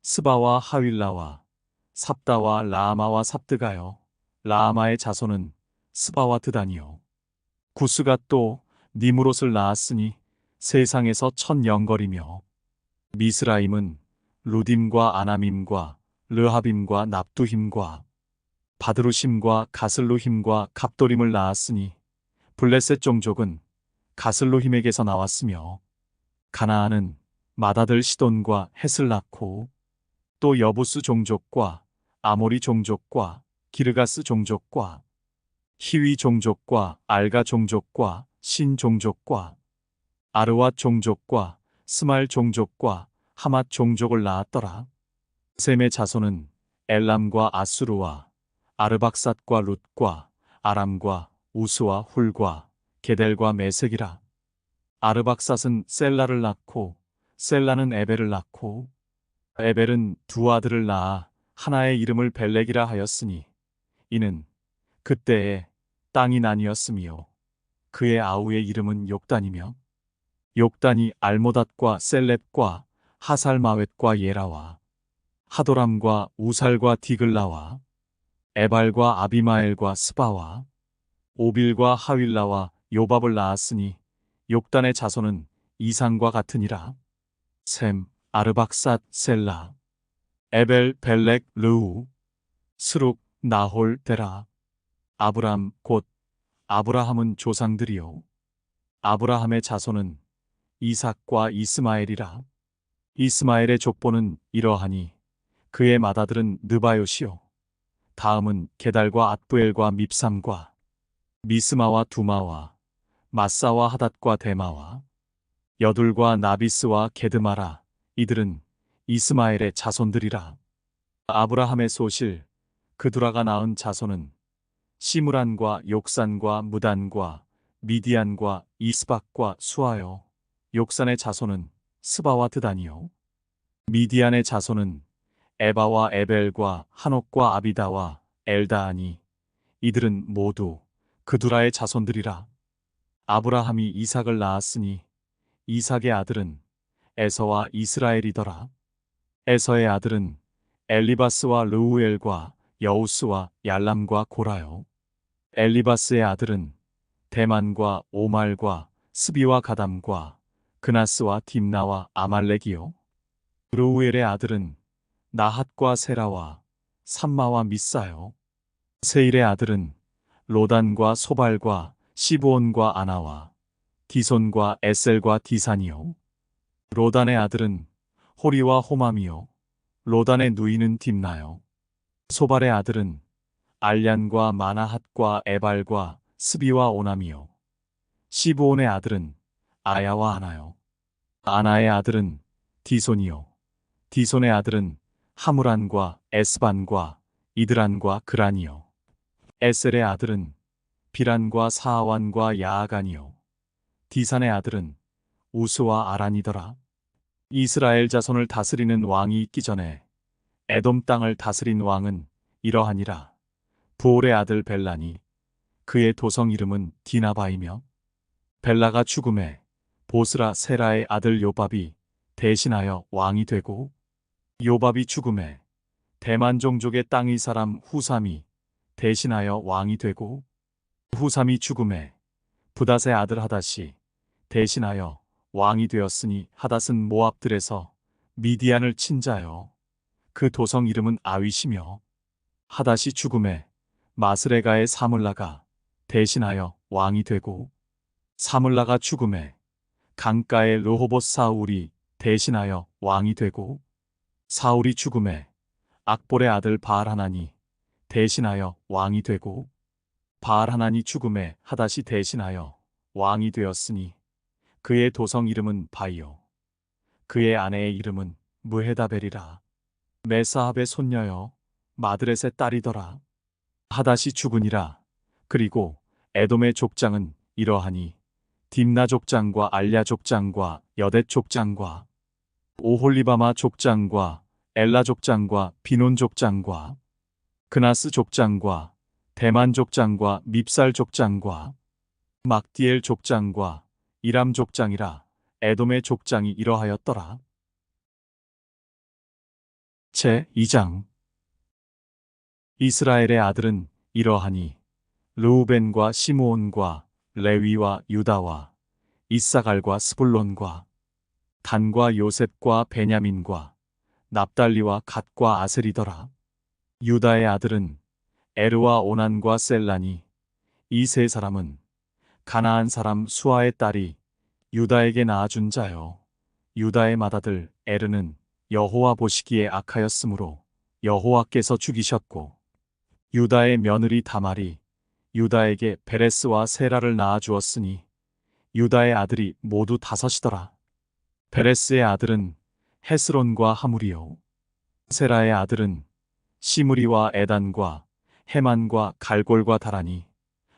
스바와 하윌라와 삽다와 라아마와 삽드가요. 라아마의 자손은 스바와 드다니요. 구스가 또 니무롯을 낳았으니 세상에서 첫 영걸이며 미스라임은 루딤과 아나밈과 르하빔과 납두힘과 바드루심과 가슬루힘과 갑도림을 낳았으니 블레셋 종족은 가슬루힘에게서 나왔으며 가나안은 맏아들 시돈과 헷을 낳고 또 여부스 종족과 아모리 종족과 기르가스 종족과 히위 종족과 알가 종족과 신 종족과 아르왓 종족과 스말 종족과 하맛 종족을 낳았더라. 셈의 자손은 엘람과 아수르와 아르박삿과 룻과 아람과 우스와 훌과 게델과 메색이라. 아르박삿은 셀라를 낳고 셀라는 에벨을 낳고 에벨은 두 아들을 낳아 하나의 이름을 벨렉이라 하였으니 이는 그때에 땅이 나뉘었으며 그의 아우의 이름은 욕단이며 욕단이 알모닷과 셀렙과 하살마웻과 예라와 하도람과 우살과 디글라와 에발과 아비마엘과 스바와 오빌과 하윌라와 요밥을 낳았으니 욕단의 자손은 이상과 같으니라. 셈, 아르박삿, 셀라, 에벨, 벨렉, 르우, 스룩, 나홀, 데라. 아브람 곧 아브라함은 조상들이요. 아브라함의 자손은 이삭과 이스마엘이라. 이스마엘의 족보는 이러하니 그의 맏아들은 느바요시요. 다음은 게달과 앗부엘과 밉삼과 미스마와 두마와 마사와 하닷과 데마와 여둘과 나비스와 게드마라. 이들은 이스마엘의 자손들이라. 아브라함의 소실 그두라가 낳은 자손은 시므란과 욕산과 무단과 미디안과 이스박과 수아요. 욕산의 자손은 스바와 드다니요. 미디안의 자손은 에바와 에벨과 한옥과 아비다와 엘다하니 이들은 모두 그두라의 자손들이라. 아브라함이 이삭을 낳았으니 이삭의 아들은 에서와 이스라엘이더라. 에서의 아들은 엘리바스와 르우엘과 여우스와 얄람과 고라요. 엘리바스의 아들은 대만과 오말과 스비와 가담과 그나스와 딥나와 아말렉이요. 르우엘의 아들은 나핫과 세라와 삼마와 미사요. 세일의 아들은 로단과 소발과 시브온과 아나와 디손과 에셀과 디산이요. 로단의 아들은 호리와 호맘이요. 로단의 누이는 딥나요. 소발의 아들은 알얀과 마나핫과 에발과 스비와 오남이요. 시브온의 아들은 아야와 아나요. 아나의 아들은 디손이요. 디손의 아들은 하무란과 에스반과 이드란과 그란이요. 에셀의 아들은 비란과 사아완과 야아간이요. 디산의 아들은 우스와 아란이더라. 이스라엘 자손을 다스리는 왕이 있기 전에 에돔 땅을 다스린 왕은 이러하니라. 부올의 아들 벨라니 그의 도성 이름은 디나바이며 벨라가 죽음에 보스라 세라의 아들 요밥이 대신하여 왕이 되고 요밥이 죽음에 대만 종족의 땅의 사람 후삼이 대신하여 왕이 되고 후삼이 죽음에 부닷의 아들 하닷이 대신하여 왕이 되었으니 하닷은 모압들에서 미디안을 친 자요. 그 도성 이름은 아윗이며 하닷이 죽음에 마스레가의 사물라가 대신하여 왕이 되고 사물라가 죽음에 강가의 르호봇 사울이 대신하여 왕이 되고 사울이 죽음에 악볼의 아들 바알하나니 대신하여 왕이 되고 바알하나니 죽음에 하닷이 대신하여 왕이 되었으니 그의 도성 이름은 바이요. 그의 아내의 이름은 무헤다벨이라. 메사합의 손녀여 마드렛의 딸이더라. 하닷이 죽으니라. 그리고 에돔의 족장은 이러하니 딥나 족장과 알야 족장과 여댓 족장과 오홀리바마 족장과 엘라 족장과 비논 족장과 그나스 족장과 대만 족장과 밉살 족장과 막디엘 족장과 이람 족장이라. 에돔의 족장이 이러하였더라. 제2장 이스라엘의 아들은 이러하니 르우벤과 시므온과 레위와 유다와 이사갈과 스불론과 단과 요셉과 베냐민과 납달리와 갓과 아셀이더라. 유다의 아들은 에르와 오난과 셀라니 이 세 사람은 가나안 사람 수아의 딸이 유다에게 낳아준 자요. 유다의 맏아들 에르는 여호와 보시기에 악하였으므로 여호와께서 죽이셨고 유다의 며느리 다말이 유다에게 베레스와 세라를 낳아주었으니 유다의 아들이 모두 5이더라. 베레스의 아들은 헤스론과 하물이요. 세라의 아들은 시므리와 에단과 헤만과 갈골과 다라니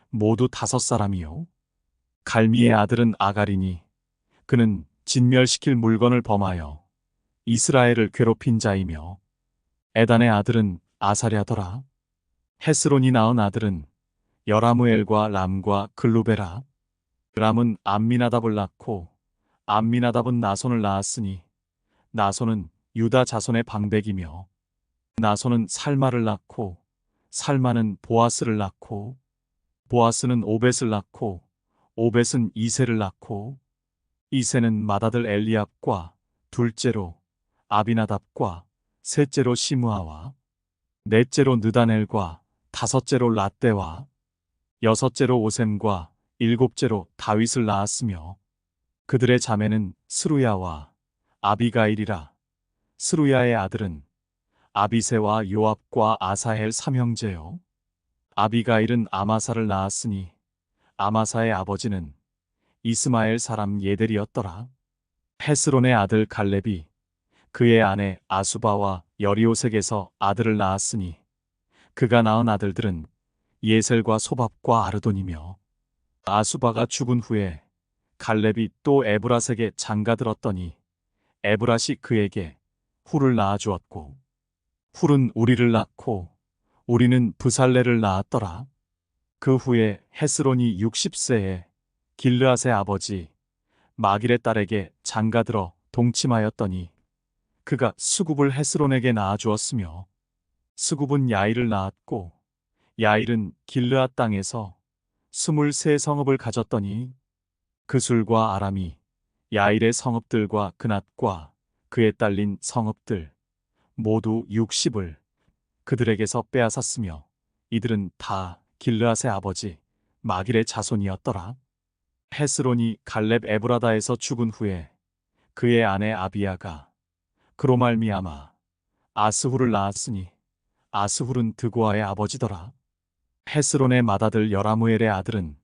모두 5사람이요. 갈미의 아들은 아가리니 그는 진멸시킬 물건을 범하여 이스라엘을 괴롭힌 자이며 에단의 아들은 아사랴더라. 헤스론이 낳은 아들은 여라무엘과 람과 글루베라. 람은 암미나답을 낳고 암미나답은 나손을 낳았으니 나손은 유다 자손의 방백이며 나손은 살마를 낳고 살마는 보아스를 낳고 보아스는 오벳을 낳고 오벳은 이세를 낳고 이세는 맏아들 엘리압과 둘째로 아비나답과 셋째로 시므아와 넷째로 느다넬과 다섯째로 랏대와 여섯째로 오셈과 일곱째로 다윗을 낳았으며 그들의 자매는 스루야와 아비가일이라. 스루야의 아들은 아비세와 요압과 아사헬 3형제요. 아비가일은 아마사를 낳았으니 아마사의 아버지는 이스마엘 사람 예델이었더라. 헤스론의 아들 갈렙이 그의 아내 아수바와 여리오색에서 아들을 낳았으니 그가 낳은 아들들은 예셀과 소밥과 아르돈이며 아수바가 죽은 후에 갈렙이 또 에브라색에 장가들었더니 에브라시 그에게 훌을 낳아주었고 훌은 우리를 낳고 우리는 브살레를 낳았더라. 그 후에 헤스론이 60세에 길르앗의 아버지 마길의 딸에게 장가들어 동침하였더니 그가 수굽을 헤스론에게 낳아주었으며 수굽은 야일을 낳았고 야일은 길르앗 땅에서 23성읍을 가졌더니 그술과 아람이 야일의 성읍들과 그낫과 그에 딸린 성읍들 모두 60을 그들에게서 빼앗았으며 이들은 다 길르앗의 아버지 마길의 자손이었더라. 헤스론이 갈렙 에브라다에서 죽은 후에 그의 아내 아비야가 그로 말미암아 아스훌을 낳았으니 아스훌은 드고아의 아버지더라. 헤스론의 맏아들 여라무엘의 아들은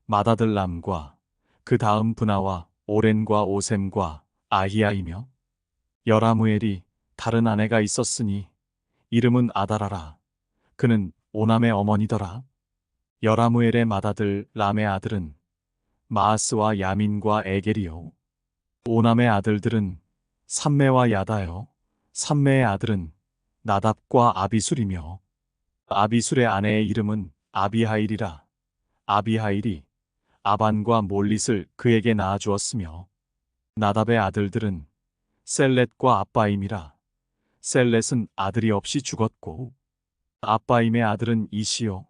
맏아들람과 그 다음 브나와 오렌과 오셈과 아히야이며 여라무엘이 다른 아내가 있었으니 이름은 아다라라. 그는 오남의 어머니더라. 여라무엘의 맏아들 람의 아들은 마아스와 야민과 에겔이요. 오남의 아들들은 삼매와 야다요. 삼매의 아들은 나답과 아비술이며 아비술의 아내의 이름은 아비하일이라. 아비하일이 아반과 몰릿을 그에게 낳아주었으며 나답의 아들들은 셀렛과 아빠임이라. 셀렛은 아들이 없이 죽었고 아빠임의 아들은 이시요.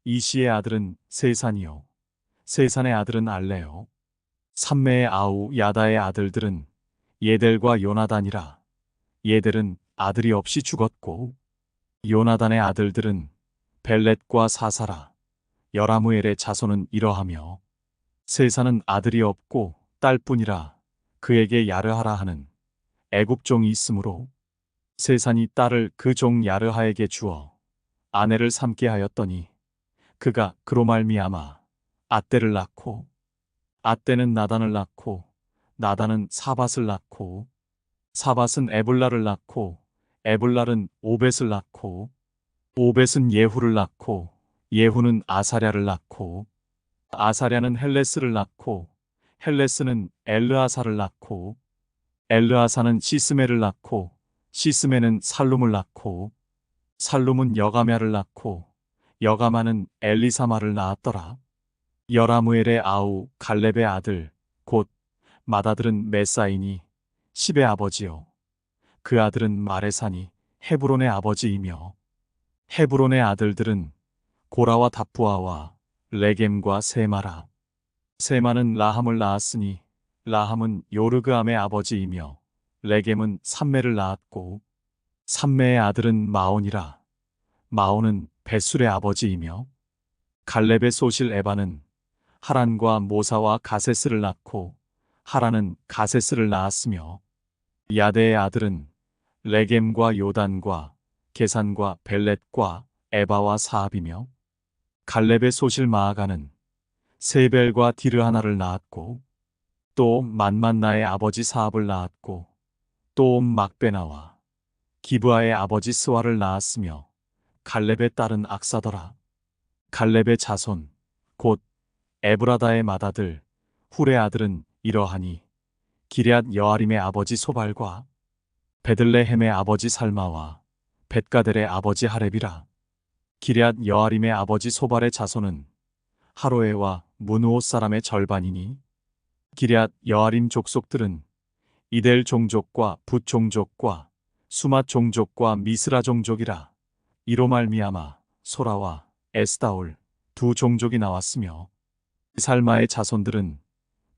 이시의 아들은 세산이요. 세산의 아들은 알레요. 삼매의 아우 야다의 아들들은 예델과 요나단이라. 예델은 아들이 없이 죽었고 요나단의 아들들은 벨렛과 사사라. 여라무엘의 자손은 이러하며 세산은 아들이 없고 딸뿐이라 그에게 야르하라 하는 애굽종이 있으므로 세산이 딸을 그 종 야르하에게 주어 아내를 삼게 하였더니 그가 그로 말미암아 앗대를 낳고 앗대는 나단을 낳고 나단은 사밧을 낳고 사밧은 에블라를 낳고 에블랄은 오벳을 낳고 오벳은 예후를 낳고 예후는 아사랴를 낳고 아사랴는 헬레스를 낳고 헬레스는 엘르아사를 낳고 엘르아사는 시스메를 낳고 시스메는 살룸을 낳고 살룸은 여가메를 낳고 여가마는 엘리사마를 낳았더라. 여라무엘의 아우 갈렙의 아들 곧 맏아들은 메사이니 십의 아버지요. 그 아들은 마레사니 헤브론의 아버지이며 헤브론의 아들들은 고라와 다푸아와 레겜과 세마라. 세마는 라함을 낳았으니 라함은 요르그암의 아버지이며 레겜은 삼매를 낳았고 삼매의 아들은 마온이라. 마온은 벳술의 아버지이며 갈렙의 소실 에바는 하란과 모사와 가세스를 낳고 하란은 가세스를 낳았으며 야데의 아들은 레겜과 요단과 게산과 벨렛과 에바와 사압이며 갈렙의 소실 마아가는 세벨과 디르하나를 낳았고 또 만만나의 아버지 사압을 낳았고 또 막베나와 기브아의 아버지 스와를 낳았으며 갈렙의 딸은 악사더라. 갈렙의 자손 곧 에브라다의 맏아들 훌의 아들은 이러하니 기럇 여아림의 아버지 소발과 베들레헴의 아버지 살마와 벳가델의 아버지 하렙이라. 기럇 여아림의 아버지 소발의 자손은 하로에와 무누옷 사람의 절반이니 기럇 여아림 족속들은 이델 종족과 붓 종족과 수맛 종족과 미스라 종족이라. 이로 말미암아 소라와 에스다올 두 종족이 나왔으며 살마의 자손들은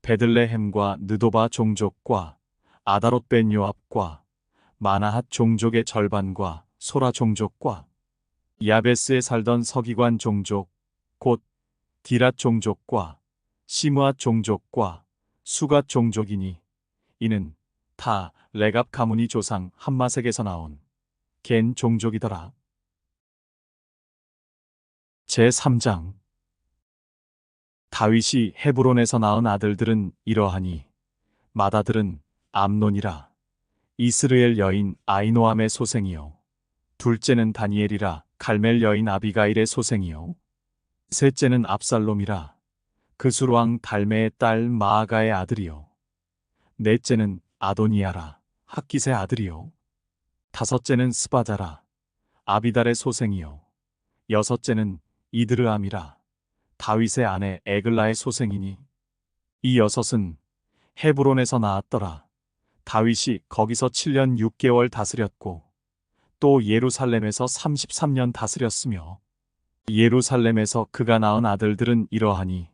베들레헴과 느도바 종족과 아다롯 벤 요압과 마나핫 종족의 절반과 소라 종족과 야베스에 살던 서기관 종족 곧 디랏 종족과 시므앗 종족과 수갓 종족이니 이는 다 레갑 가문이 조상 함마색에서 나온 겐 종족이더라. 제3장 다윗이 헤브론에서 낳은 아들들은 이러하니 맏아들은 암논이라. 이스르엘 여인 아이노암의 소생이요. 둘째는 다니엘이라. 갈멜 여인 아비가일의 소생이요. 셋째는 압살롬이라. 그술왕 달메의 딸 마아가의 아들이요. 넷째는 아도니아라. 학깃의 아들이요. 다섯째는 스바자라. 아비달의 소생이요. 여섯째는 이드르암이라 다윗의 아내 에글라의 소생이니 이 여섯은 헤브론에서 나왔더라. 다윗이 거기서 7년 6개월 다스렸고 또 예루살렘에서 33년 다스렸으며 예루살렘에서 그가 낳은 아들들은 이러하니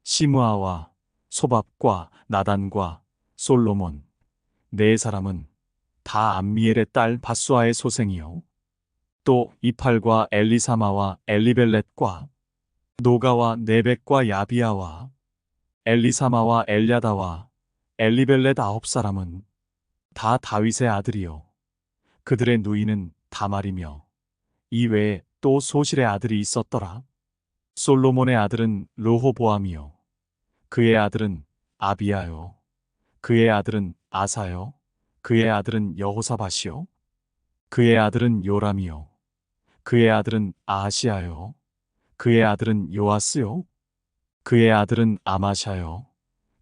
시므아와 소밥과 나단과 솔로몬 네 사람은 다 암미엘의 딸 바수아의 소생이요 또 이팔과 엘리사마와 엘리벨렛과 노가와 네벡과 야비야와 엘리사마와 엘야다와 엘리벨렛 9사람은 다 다윗의 아들이요 그들의 누이는 다말이며 이외에 또 소실의 아들이 있었더라. 솔로몬의 아들은 르호보암이요 그의 아들은 아비야요 그의 아들은 아사요 그의 아들은 여호사밧이요 그의 아들은 요람이요 그의 아들은 아하시야요 그의 아들은 요아스요 그의 아들은 아마샤요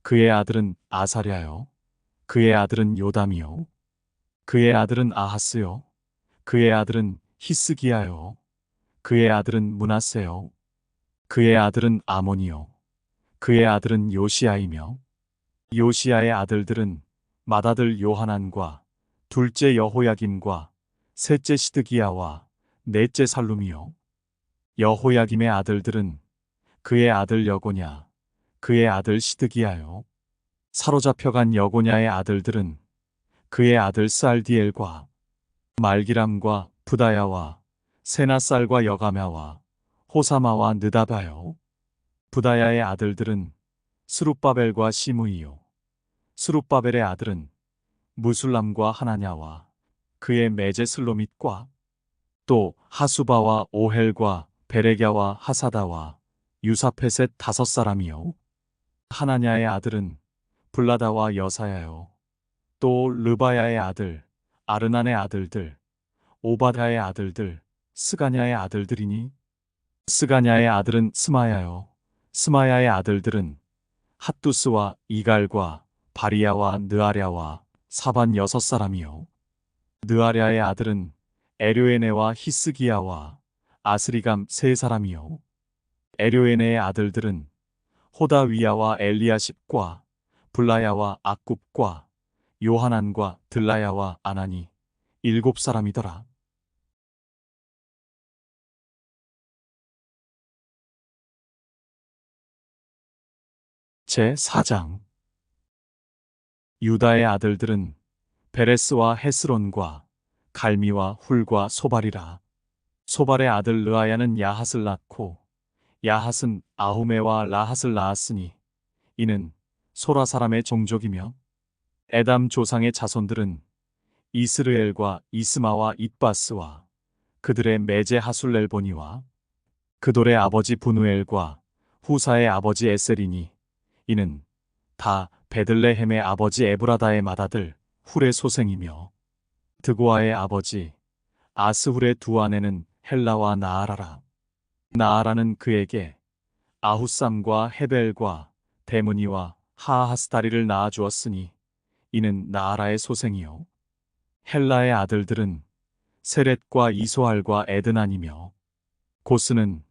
그의 아들은 아사랴요 그의 아들은 요담이요 그의 아들은 아하스요 그의 아들은 히스기야요 그의 아들은 므낫세요 그의 아들은 아몬이요 그의 아들은 요시야이며 요시야의 아들들은 맏아들 요하난과 둘째 여호야김과 셋째 시드기야와 넷째 살룸이요 여호야김의 아들들은 그의 아들 여고냐 그의 아들 시드기야요 사로잡혀간 여고냐의 아들들은 그의 아들 살디엘과 말기람과 부다야와 세나살과 여가мя와 호사마와 느다바요 부다야의 아들들은 스룹바벨과 시므이요 스룹바벨의 아들은 무술람과 하나냐와 그의 매제 슬로밋과 또 하수바와 오헬과 베레갸와 하사다와 유사페셋 5사람이요 하나냐의 아들은 블라다와 여사야요 또 르바야의 아들 아르난의 아들들 오바다의 아들들 스가냐의 아들들이니 스가냐의 아들은 스마야요 스마야의 아들들은 핫두스와 이갈과 바리야와 느아랴와 사반 6사람이요 느아랴의 아들은 에료에네와 히스기야와 아스리감 3사람이요 에료에네의 아들들은 호다위야와 엘리야십과 블라야와 악굽과 요하난과 들라야와 아나니 7사람이더라. 제4장 유다의 아들들은 베레스와 헤스론과 갈미와 훌과 소발이라. 소발의 아들 르아야는 야핫을 낳고 야핫은 아후메와 라핫을 낳았으니 이는 소라 사람의 종족이며 에담 조상의 자손들은 이스르엘과 이스마와 잇바스와 그들의 매제 하술렐보니와 그돌의 아버지 분우엘과 후사의 아버지 에셀이니 이는 다 베들레헴의 아버지 에브라다의 맏아들 훌의 소생이며 드고아의 아버지 아스훌의 두 아내는 헬라와 나아라라. 나아라는 그에게 아후삼과 헤벨과 데므니와 하하스다리를 낳아주었으니 이는 나아라의 소생이요 헬라의 아들들은 세렛과 이소알과 에드난이며 고스는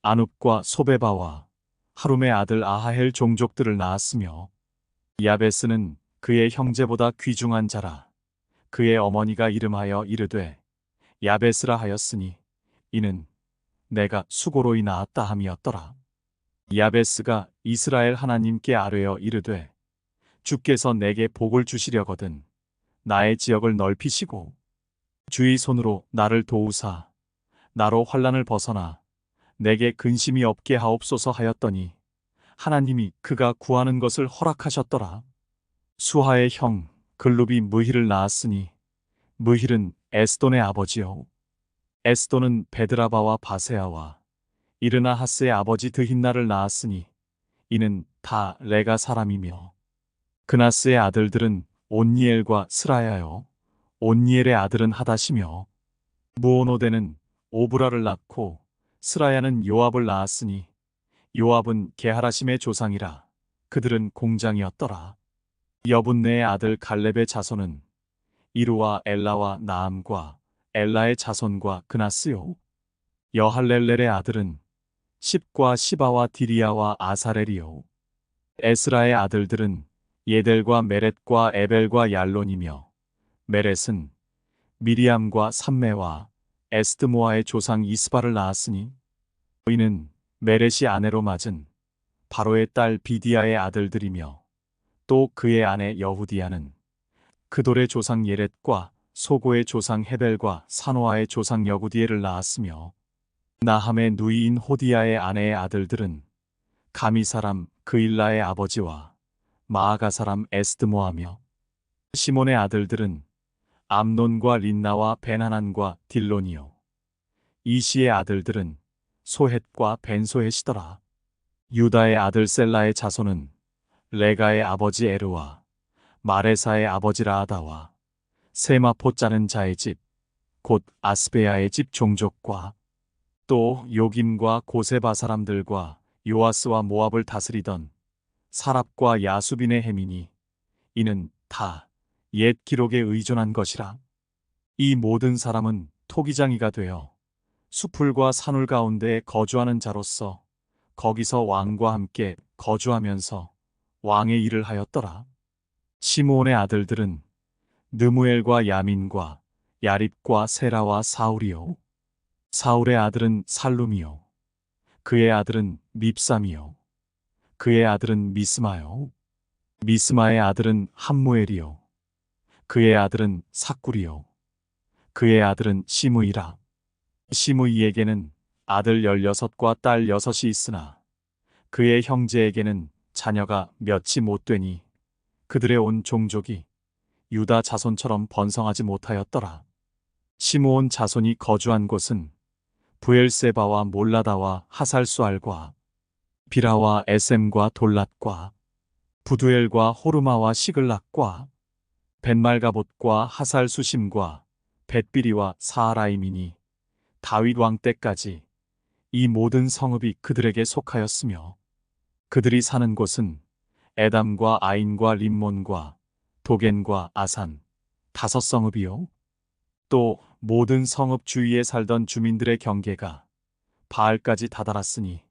아눕과 소베바와 하룸의 아들 아하헬 종족들을 낳았으며 야베스는 그의 형제보다 귀중한 자라. 그의 어머니가 이름하여 이르되 야베스라 하였으니 이는 내가 수고로이 낳았다 함이었더라. 야베스가 이스라엘 하나님께 아뢰어 이르되 주께서 내게 복을 주시려거든 나의 지역을 넓히시고 주의 손으로 나를 도우사 나로 환난을 벗어나 내게 근심이 없게 하옵소서 하였더니 하나님이 그가 구하는 것을 허락하셨더라. 수하의 형 글룹이 무힐을 낳았으니 무힐은 에스돈의 아버지요 에스돈은 베드라바와 바세아와 이르나하스의 아버지 드힌나를 낳았으니 이는 다 레가 사람이며 그나스의 아들들은 온니엘과 스라야요 온니엘의 아들은 하닷이며 무오노데는 오브라를 낳고 스라야는 요압을 낳았으니 요압은 게하라심의 조상이라. 그들은 공장이었더라. 여분네의 아들 갈렙의 자손은 이루와 엘라와 나암과 엘라의 자손과 그나스요 여할렐렐의 아들은 십과 시바와 디리아와 아사렐이요. 에스라의 아들들은 예델과 메렛과 에벨과 얄론이며, 메렛은 미리암과 삼매와 에스드모아의 조상 이스바를 낳았으니, 이는 메렛이 아내로 맞은 바로의 딸 비디아의 아들들이며, 또 그의 아내 여후디아는 그돌의 조상 예렛과 소고의 조상 헤벨과 사노아의 조상 여구디엘을 낳았으며, 나함의 누이인 호디야의 아내의 아들들은 가미 사람 그일라의 아버지와 마아가 사람 에스드모아며, 시몬의 아들들은 암논과 린나와 벤하난과 딜론이요. 이시의 아들들은 소헷과 벤소헷이더라. 유다의 아들 셀라의 자손은 레가의 아버지 에르와 마레사의 아버지 라아다와 세마포 짜는 자의 집, 곧 아스베야의 집 종족과 또 요김과 고세바 사람들과 요아스와 모압을 다스리던 사랍과 야수빈의 해민이, 이는 다 옛 기록에 의존한 것이라. 이 모든 사람은 토기장이가 되어 수풀과 산울 가운데 거주하는 자로서 거기서 왕과 함께 거주하면서 왕의 일을 하였더라. 시므온의 아들들은 느무엘과 야민과 야립과 세라와 사울이요. 사울의 아들은 살룸이요. 그의 아들은 밉삼이요. 그의 아들은 미스마요. 미스마의 아들은 함무엘이요. 그의 아들은 삭굴이요. 그의 아들은 시므이라. 시므이에게는 아들 16과 딸 6이 있으나 그의 형제에게는 자녀가 몇이 못 되니 그들의 온 종족이 유다 자손처럼 번성하지 못하였더라. 시므온 자손이 거주한 곳은 부엘세바와 몰라다와 하살수알과 비라와 에셈과 돌랏과 부두엘과 호르마와 시글락과 벤말가봇과 하살수심과 벳비리와 사하라임이니, 다윗 왕 때까지 이 모든 성읍이 그들에게 속하였으며, 그들이 사는 곳은 에담과 아인과 림몬과 도겐과 아산 5성읍이요. 또 모든 성읍 주위에 살던 주민들의 경계가 바알까지 다다랐으니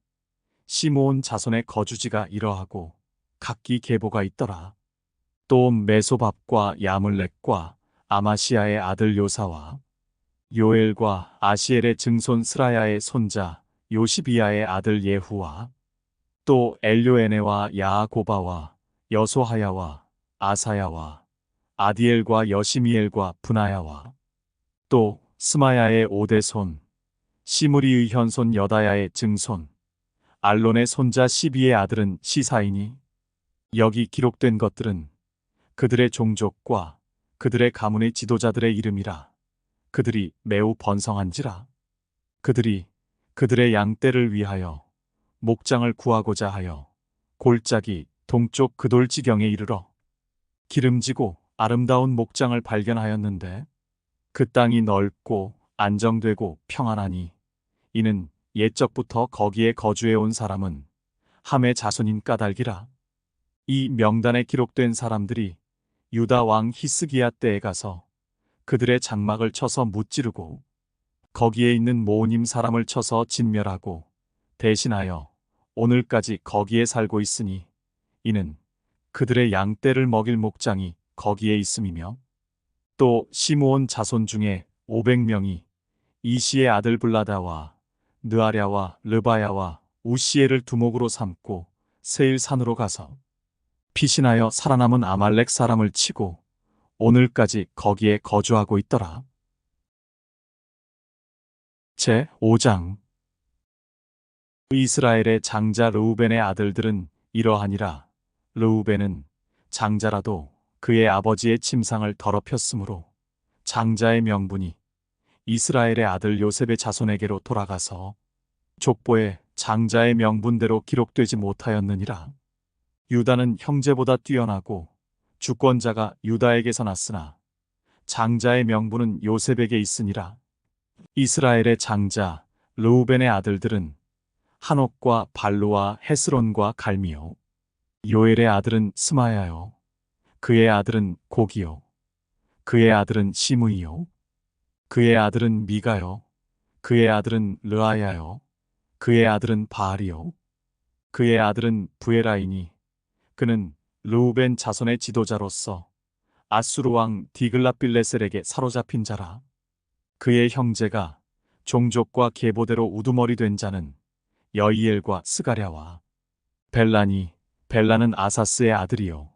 시므온 자손의 거주지가 이러하고 각기 계보가 있더라. 또 메소밥과 야물렉과 아마시아의 아들 요사와 요엘과 아시엘의 증손 스라야의 손자 요시비야의 아들 예후와 또 엘료에네와 야아고바와 여소하야와 아사야와 아디엘과 여시미엘과 분하야와 또 스마야의 오대손 시므리의 현손 여다야의 증손 알론의 손자 시비의 아들은 시사이니, 여기 기록된 것들은 그들의 종족과 그들의 가문의 지도자들의 이름이라. 그들이 매우 번성한지라. 그들이 그들의 양떼를 위하여 목장을 구하고자 하여 골짜기 동쪽 그돌지경에 이르러 기름지고 아름다운 목장을 발견하였는데, 그 땅이 넓고 안정되고 평안하니 이는 옛적부터 거기에 거주해 온 사람은 함의 자손인 까닭이라. 이 명단에 기록된 사람들이 유다 왕 히스기야 때에 가서 그들의 장막을 쳐서 무찌르고 거기에 있는 모님 사람을 쳐서 진멸하고 대신하여 오늘까지 거기에 살고 있으니, 이는 그들의 양떼를 먹일 목장이 거기에 있음이며, 또 시므온 자손 중에 500명이 이시의 아들 블라다와 느아랴와 르바야와 우시엘을 두목으로 삼고 세일산으로 가서 피신하여 살아남은 아말렉 사람을 치고 오늘까지 거기에 거주하고 있더라. 제5장. 이스라엘의 장자 르우벤의 아들들은 이러하니라. 르우벤은 장자라도 그의 아버지의 침상을 더럽혔으므로 장자의 명분이 이스라엘의 아들 요셉의 자손에게로 돌아가서 족보에 장자의 명분대로 기록되지 못하였느니라. 유다는 형제보다 뛰어나고 주권자가 유다에게서 났으나 장자의 명분은 요셉에게 있으니라. 이스라엘의 장자 르우벤의 아들들은 한옥과 발루와 헤스론과 갈미요. 요엘의 아들은 스마야요. 그의 아들은 고기요. 그의 아들은 시므이요. 그의 아들은 미가요. 그의 아들은 르아야요. 그의 아들은 바알이요. 그의 아들은 부에라이니 그는 르우벤 자손의 지도자로서 아수르 왕 디글랏빌레셀에게 사로잡힌 자라. 그의 형제가 종족과 계보대로 우두머리 된 자는 여이엘과 스가랴와 벨라니, 벨라는 아사스의 아들이요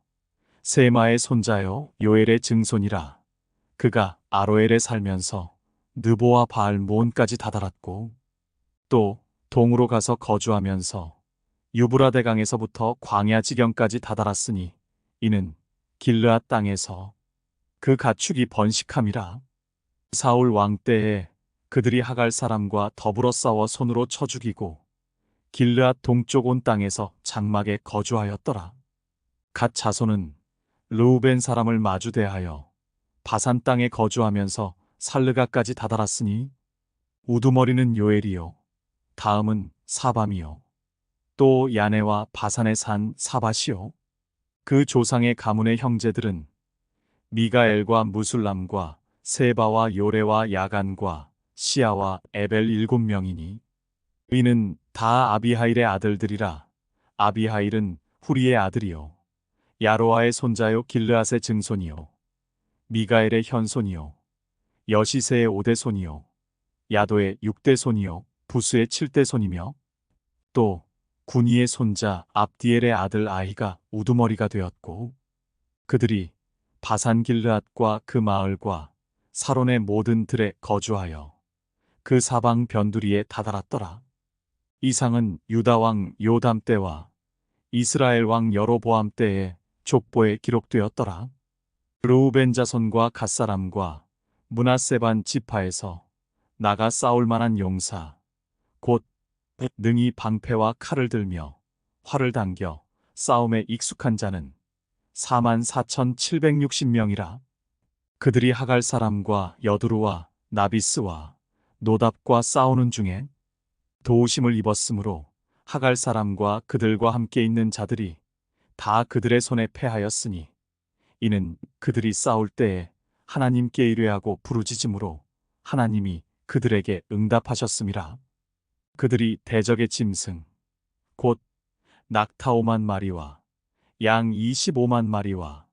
세마의 손자요 요엘의 증손이라. 그가 아로엘에 살면서 느보와 바알 모온까지 다다랐고 또 동으로 가서 거주하면서 유브라데 강에서부터 광야 지경까지 다다랐으니 이는 길르앗 땅에서 그 가축이 번식함이라. 사울 왕 때에 그들이 하갈 사람과 더불어 싸워 손으로 쳐 죽이고 길르앗 동쪽 온 땅에서 장막에 거주하였더라. 갓 자손은 르우벤 사람을 마주 대하여 바산 땅에 거주하면서 살르가까지 다다랐으니 우두머리는 요엘이요 다음은 사밤이요 또 야네와 바산의 산 사밧이요. 그 조상의 가문의 형제들은 미가엘과 무술람과 세바와 요레와 야간과 시아와 에벨 7명이니 이는 다 아비하일의 아들들이라. 아비하일은 후리의 아들이요 야로아의 손자요 길르앗의 증손이요 미가엘의 현손이요 여시세의 5대 손이요 야도의 6대 손이요 부스의 7대 손이며 또 군이의 손자 압디엘의 아들 아히가 우두머리가 되었고 그들이 바산 길르앗과 그 마을과 사론의 모든 들에 거주하여 그 사방 변두리에 다다랐더라. 이상은 유다 왕 요담 때와 이스라엘 왕 여로보암 때의 족보에 기록되었더라. 르우벤 자손과 갓사람과 므낫세 반 지파에서 나가 싸울 만한 용사 곧 능히 방패와 칼을 들며 활을 당겨 싸움에 익숙한 자는 44,760명이라. 그들이 하갈 사람과 여두루와 나비스와 노답과 싸우는 중에 도우심을 입었으므로 하갈 사람과 그들과 함께 있는 자들이 다 그들의 손에 패하였으니 이는 그들이 싸울 때에 하나님께 의뢰하고 부르짖음으로 하나님이 그들에게 응답하셨음이라. 그들이 대적의 짐승 곧 낙타 5만 마리와 양 25만 마리와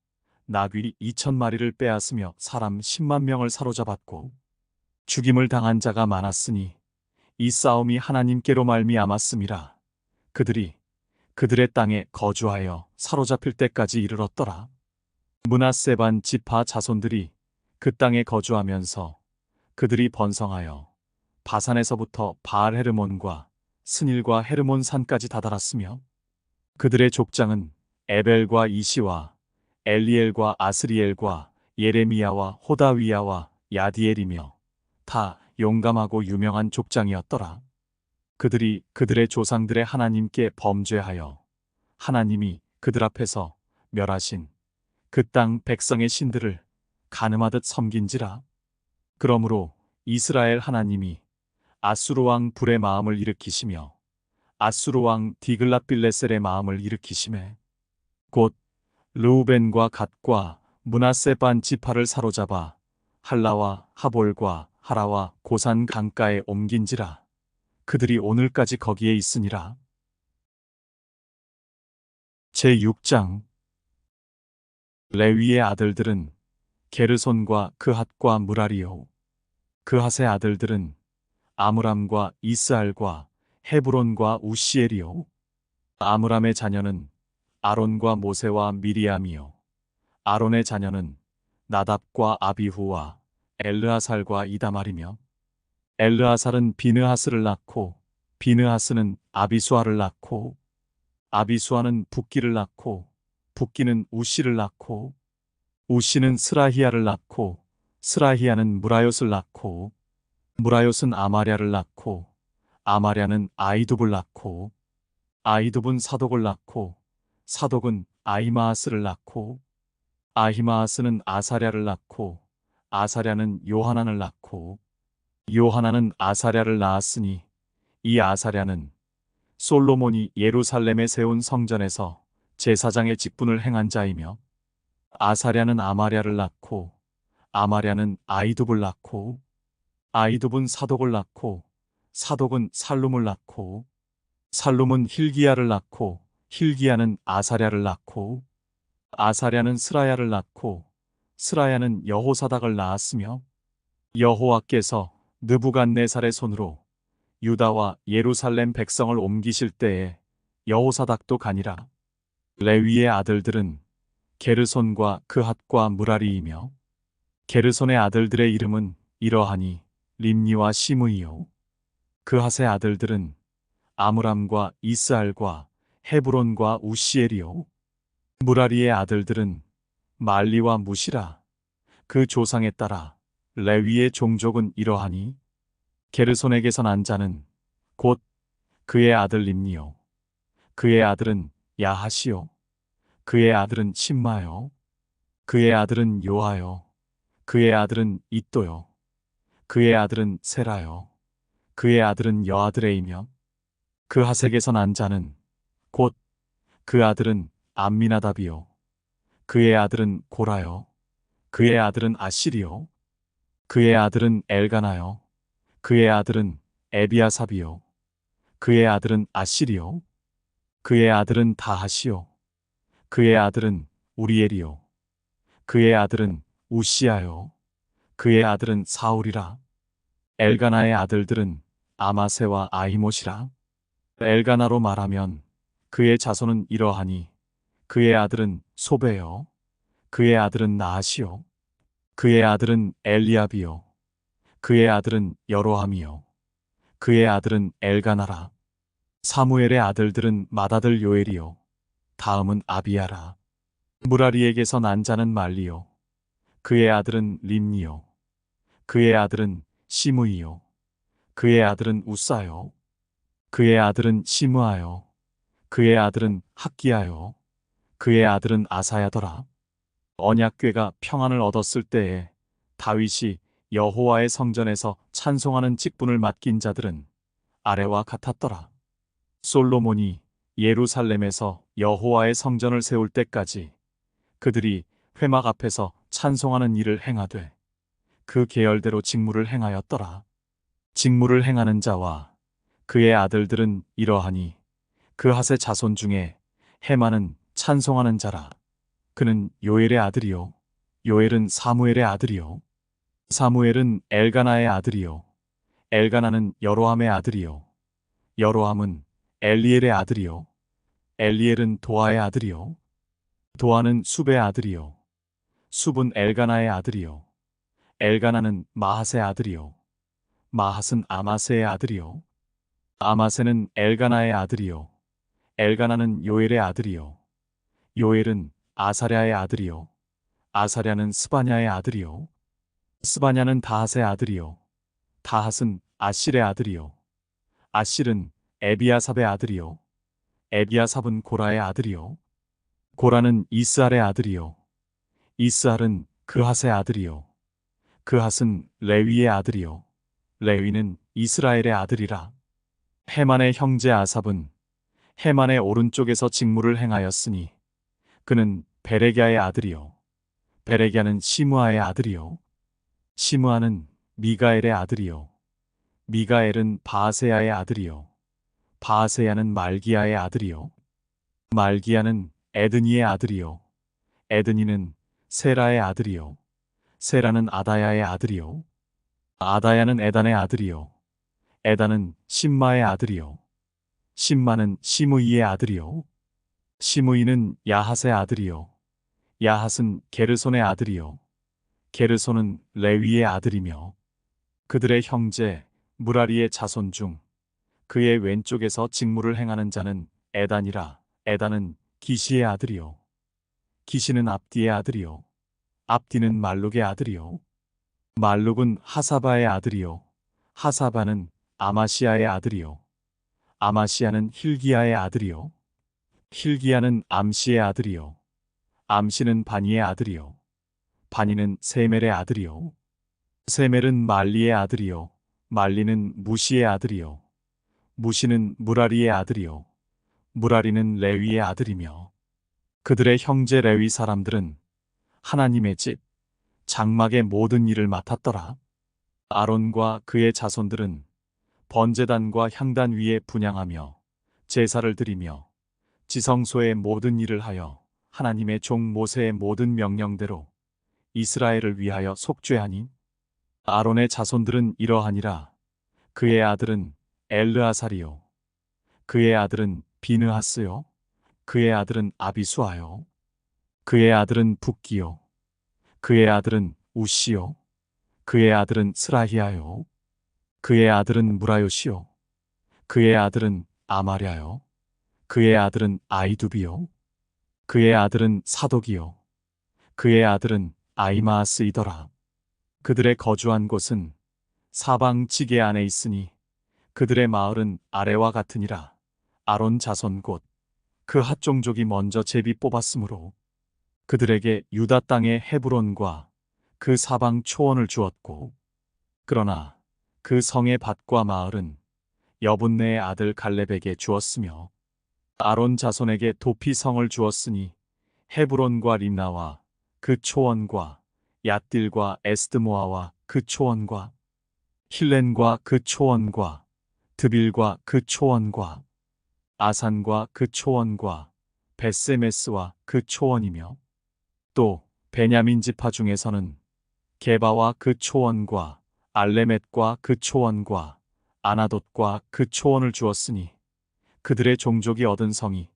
나귀 2,000마리를 빼앗으며 사람 10만 명을 사로잡았고 죽임을 당한 자가 많았으니 이 싸움이 하나님께로 말미암았음이라. 그들이 그들의 땅에 거주하여 사로잡힐 때까지 이르렀더라. 므낫세 반 지파 자손들이 그 땅에 거주하면서 그들이 번성하여 바산에서부터 바알 헤르몬과 스닐과 헤르몬 산까지 다다랐으며 그들의 족장은 에벨과 이시와 엘리엘과 아스리엘과 예레미야와 호다위야와 야디엘이며 다 용감하고 유명한 족장이었더라. 그들이 그들의 조상들의 하나님께 범죄하여 하나님이 그들 앞에서 멸하신 그 땅 백성의 신들을 간음하듯 섬긴지라. 그러므로 이스라엘 하나님이 아수르 왕 불의 마음을 일으키시며 아수르 왕 디글랏빌레셀의 마음을 일으키시매 곧 르우벤과 갓과 므낫세 반 지파를 사로잡아 할라와 하볼과 하라와 고산 강가에 옮긴지라. 그들이 오늘까지 거기에 있으니라. 제6장 레위의 아들들은 게르손과 그핫과 무라리요 그핫의 아들들은 아므람과 이스알과 헤브론과 우시엘이요 아므람의 자녀는 아론과 모세와 미리암이요 아론의 자녀는 나답과 아비후와 엘르아살과 이다말이며 엘르아살은 비느하스를 낳고 비느하스는 아비수아를 낳고 아비수아는 붓기를 낳고 붓기는 우시를 낳고 우시는 스라히야를 낳고 스라히야는 무라요스를 낳고 무라요스는 아마랴를 낳고 아마랴는 아이둡을 낳고 아이둡은 사독을 낳고 사독은 아히마아스를 낳고 아히마아스는 아사랴를 낳고 아사랴는 요하난을 낳고 요하난은 아사랴를 낳았으니 이 아사랴는 솔로몬이 예루살렘에 세운 성전에서 제사장의 직분을 행한 자이며 아사랴는 아마랴를 낳고 아마랴는 아이둡을 낳고 아이둡은 사독을 낳고 사독은 살룸을 낳고 살룸은 hil기야를 낳고 hil기야는 아사랴를 낳고 아사랴는 스라야를 낳고 스라야는 여호사닥을 낳았으며 여호와께서 느부갓네살의 손으로 유다와 예루살렘 백성을 옮기실 때에 여호사닥도 가니라. 레위의 아들들은 게르손과 그핫과 무라리이며 게르손의 아들들의 이름은 이러하니 림니와 시므이요. 그핫의 아들들은 아므람과 이스알과 헤브론과 우시엘이요. 무라리의 아들들은 말리와 무시라. 그 조상에 따라 레위의 종족은 이러하니 게르손에게서 난 자는 곧 그의 아들 림니요. 그의 아들은 야하시요. 그의 아들은 심마요. 그의 아들은 요하요. 그의 아들은 이또요. 그의 아들은 세라요. 그의 아들은 여아드레이며 그핫에게서 난 자는 곧 그 아들은 암미나답이요. 그의 아들은 고라요. 그의 아들은 아시리요. 그의 아들은 엘가나요. 그의 아들은 에비아삽이요. 그의 아들은 아시리요. 그의 아들은 다하시요. 그의 아들은 우리엘이요. 그의 아들은 우시아요. 그의 아들은 사울이라. 엘가나의 아들들은 아마세와 아히못이라. 엘가나로 말하면 그의 자손은 이러하니 그의 아들은 소베요. 그의 아들은 나하시요. 그의 아들은 엘리압이요. 그의 아들은 여로함이요. 그의 아들은 엘가나라. 사무엘의 아들들은 맏아들 요엘이요. 다음은 아비야라. 무라리에게서 난 자는 말리요. 그의 아들은 림니요. 그의 아들은 시므이요. 그의 아들은 우사요. 그의 아들은 시므아요. 그의 아들은 학기야요. 그의 아들은 아사야더라. 언약궤가 평안을 얻었을 때에 다윗이 여호와의 성전에서 찬송하는 직분을 맡긴 자들은 아래와 같았더라. 솔로몬이 예루살렘에서 여호와의 성전을 세울 때까지 그들이 회막 앞에서 찬송하는 일을 행하되 그 계열대로 직무를 행하였더라. 직무를 행하는 자와 그의 아들들은 이러하니 그핫의 자손 중에 헤만은 찬송하는 자라. 그는 요엘의 아들이요. 요엘은 사무엘의 아들이요. 사무엘은 엘가나의 아들이요. 엘가나는 여로함의 아들이요. 여로함은 엘리엘의 아들이요. 엘리엘은 도아의 아들이요. 도아는 숲의 아들이요. 숲은 엘가나의 아들이요. 엘가나는 마핫의 아들이요. 마핫은 아마세의 아들이요. 아마세는 엘가나의 아들이요. 엘가나는 요엘의 아들이요. 요엘은 아사랴의 아들이요. 아사랴는 스바냐의 아들이요. 스바냐는 다핫의 아들이요. 다핫은 아실의 아들이요. 아실은 에비아삽의 아들이요. 에비아삽은 고라의 아들이요. 고라는 이스알의 아들이요. 이스알은 그핫의 아들이요. 그핫은 레위의 아들이요. 레위는 이스라엘의 아들이라. 헤만의 형제 아삽은 헤만의 오른쪽에서 직무를 행하였으니 그는 베레갸의 아들이요. 베레갸는 시므아의 아들이요. 시므아는 미가엘의 아들이요. 미가엘은 바아세야의 아들이요. 바아세야는 말기야의 아들이요. 말기야는 에드니의 아들이요. 에드니는 세라의 아들이요. 세라는 아다야의 아들이요. 아다야는 에단의 아들이요. 에단은 심마의 아들이요. 심마는 시므이의 아들이요. 시므이는 야핫의 아들이요. 야핫은 게르손의 아들이요. 게르손은 레위의 아들이며 그들의 형제 무라리의 자손 중 그의 왼쪽에서 직무를 행하는 자는 에단이라. 에단은 기시의 아들이요. 기시는 압디의 아들이요. 압디는 말룩의 아들이요. 말룩은 하사바의 아들이요. 하사바는 아마시아의 아들이요. 아마시아는 hil기야의 아들이요. hil기야는 암시의 아들이요. 암시는 바니의 아들이요. 바니는 세멜의 아들이요. 세멜은 말리의 아들이요. 말리는 무시의 아들이요. 무시는 무라리의 아들이요. 무라리는 레위의 아들이며 그들의 형제 레위 사람들은 하나님의 집 장막의 모든 일을 맡았더라. 아론과 그의 자손들은 번제단과 향단 위에 분향하며 제사를 드리며 지성소의 모든 일을 하여 하나님의 종 모세의 모든 명령대로 이스라엘을 위하여 속죄하니 아론의 자손들은 이러하니라. 그의 아들은 엘르아살이요 그의 아들은 비느하스요 그의 아들은 아비수아요 그의 아들은 붓기요 그의 아들은 우시요 그의 아들은 스라히아요 그의 아들은 무라요시요 그의 아들은 아마랴요 그의 아들은 아이두비요 그의 아들은 사독이요 그의 아들은 아이마아스이더라. 그들의 거주한 곳은 사방 지계 안에 있으니 그들의 마을은 아래와 같으니라. 아론 자손 곧 그 핫종족이 먼저 제비 뽑았으므로 그들에게 유다 땅의 헤브론과 그 사방 초원을 주었고, 그러나 그 성의 밭과 마을은 여분네의 아들 갈렙에게 주었으며 아론 자손에게 도피 성을 주었으니 헤브론과 림나와 그 초원과 얏딜과 에스드모아와 그 초원과 힐렌과 그 초원과 드빌과 그 초원과 아산과 그 초원과 베세메스와 그 초원이며 또 베냐민 지파 중에서는 게바와 그 초원과 알레멧과 그 초원과 아나돗과 그 초원을 주었으니 그들의 종족이 얻은 성이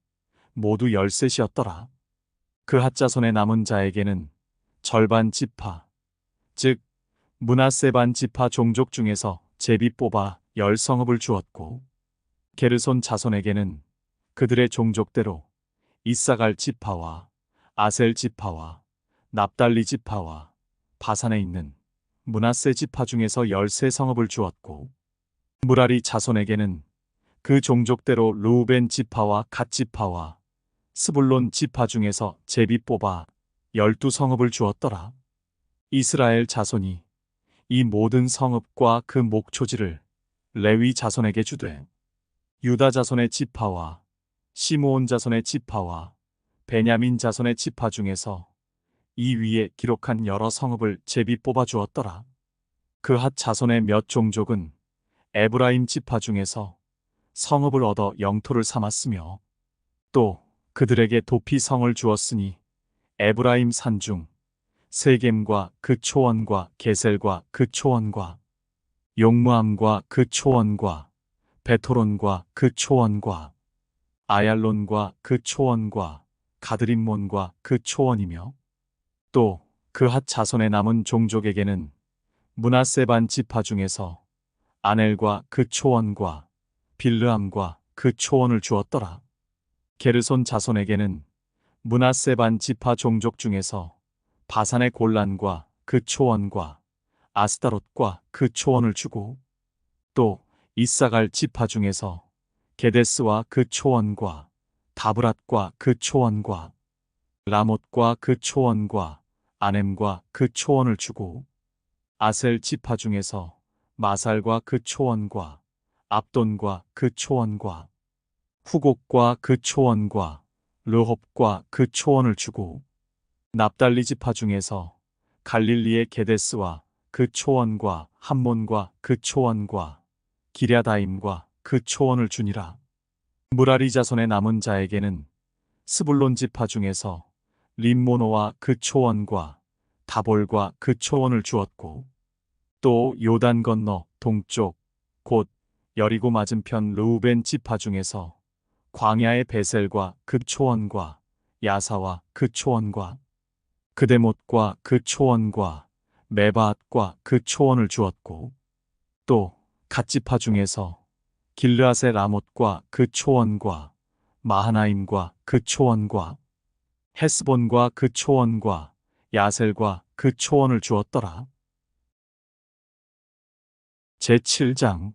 모두 13이었더라. 그 핫자손의 남은 자에게는 절반 지파, 즉 므낫세 반 지파 종족 중에서 제비 뽑아 10성읍을 주었고, 게르손 자손에게는 그들의 종족대로 이사갈 지파와 아셀 지파와 납달리 지파와 바산에 있는 므낫세 지파 중에서 13성읍을 주었고, 무라리 자손에게는 그 종족대로 르우벤 지파와 갓 지파와 스불론 지파 중에서 제비 뽑아 12성읍을 주었더라. 이스라엘 자손이 이 모든 성읍과 그 목초지를 레위 자손에게 주되 유다 자손의 지파와 시므온 자손의 지파와 베냐민 자손의 지파 중에서 이 위에 기록한 여러 성읍을 제비 뽑아 주었더라. 그 핫 자손의 몇 종족은 에브라임 지파 중에서 성읍을 얻어 영토를 삼았으며 또 그들에게 도피 성을 주었으니 에브라임 산중 세겜과 그 초원과 게셀과 그 초원과 용무암과 그 초원과 베토론과 그 초원과 아얄론과 그 초원과 가드림몬과 그 초원이며 또 그 핫 자손의 남은 종족에게는 므낫세 반 지파 중에서 아넬과 그 초원과 빌르암과 그 초원을 주었더라. 게르손 자손에게는 므낫세 반 지파 종족 중에서 바산의 골란과 그 초원과 아스다롯과 그 초원을 주고 또 이사갈 지파 중에서 게데스와 그 초원과 다브랏과 그 초원과 라못과 그 초원과 아넴과 그 초원을 주고 아셀 지파 중에서 마살과 그 초원과 압돈과 그 초원과 후곡과 그 초원과 르홉과 그 초원을 주고 납달리 지파 중에서 갈릴리의 게데스와 그 초원과 함몬과 그 초원과 기랴다임과 그 초원을 주니라. 무라리 자손의 남은 자에게는 스불론 지파 중에서 림모노와 그 초원과 다볼과 그 초원을 주었고 또 요단 건너 동쪽 곧 여리고 맞은편 르우벤 지파 중에서 광야의 베셀과 그 초원과 야사와 그 초원과 그데못과 그 초원과 메바앗과 그 초원을 주었고 또 갓지파 중에서 길르앗의 라못과 그 초원과 마하나임과 그 초원과 헤스본과 그 초원과 야셀과 그 초원을 주었더라. 제7장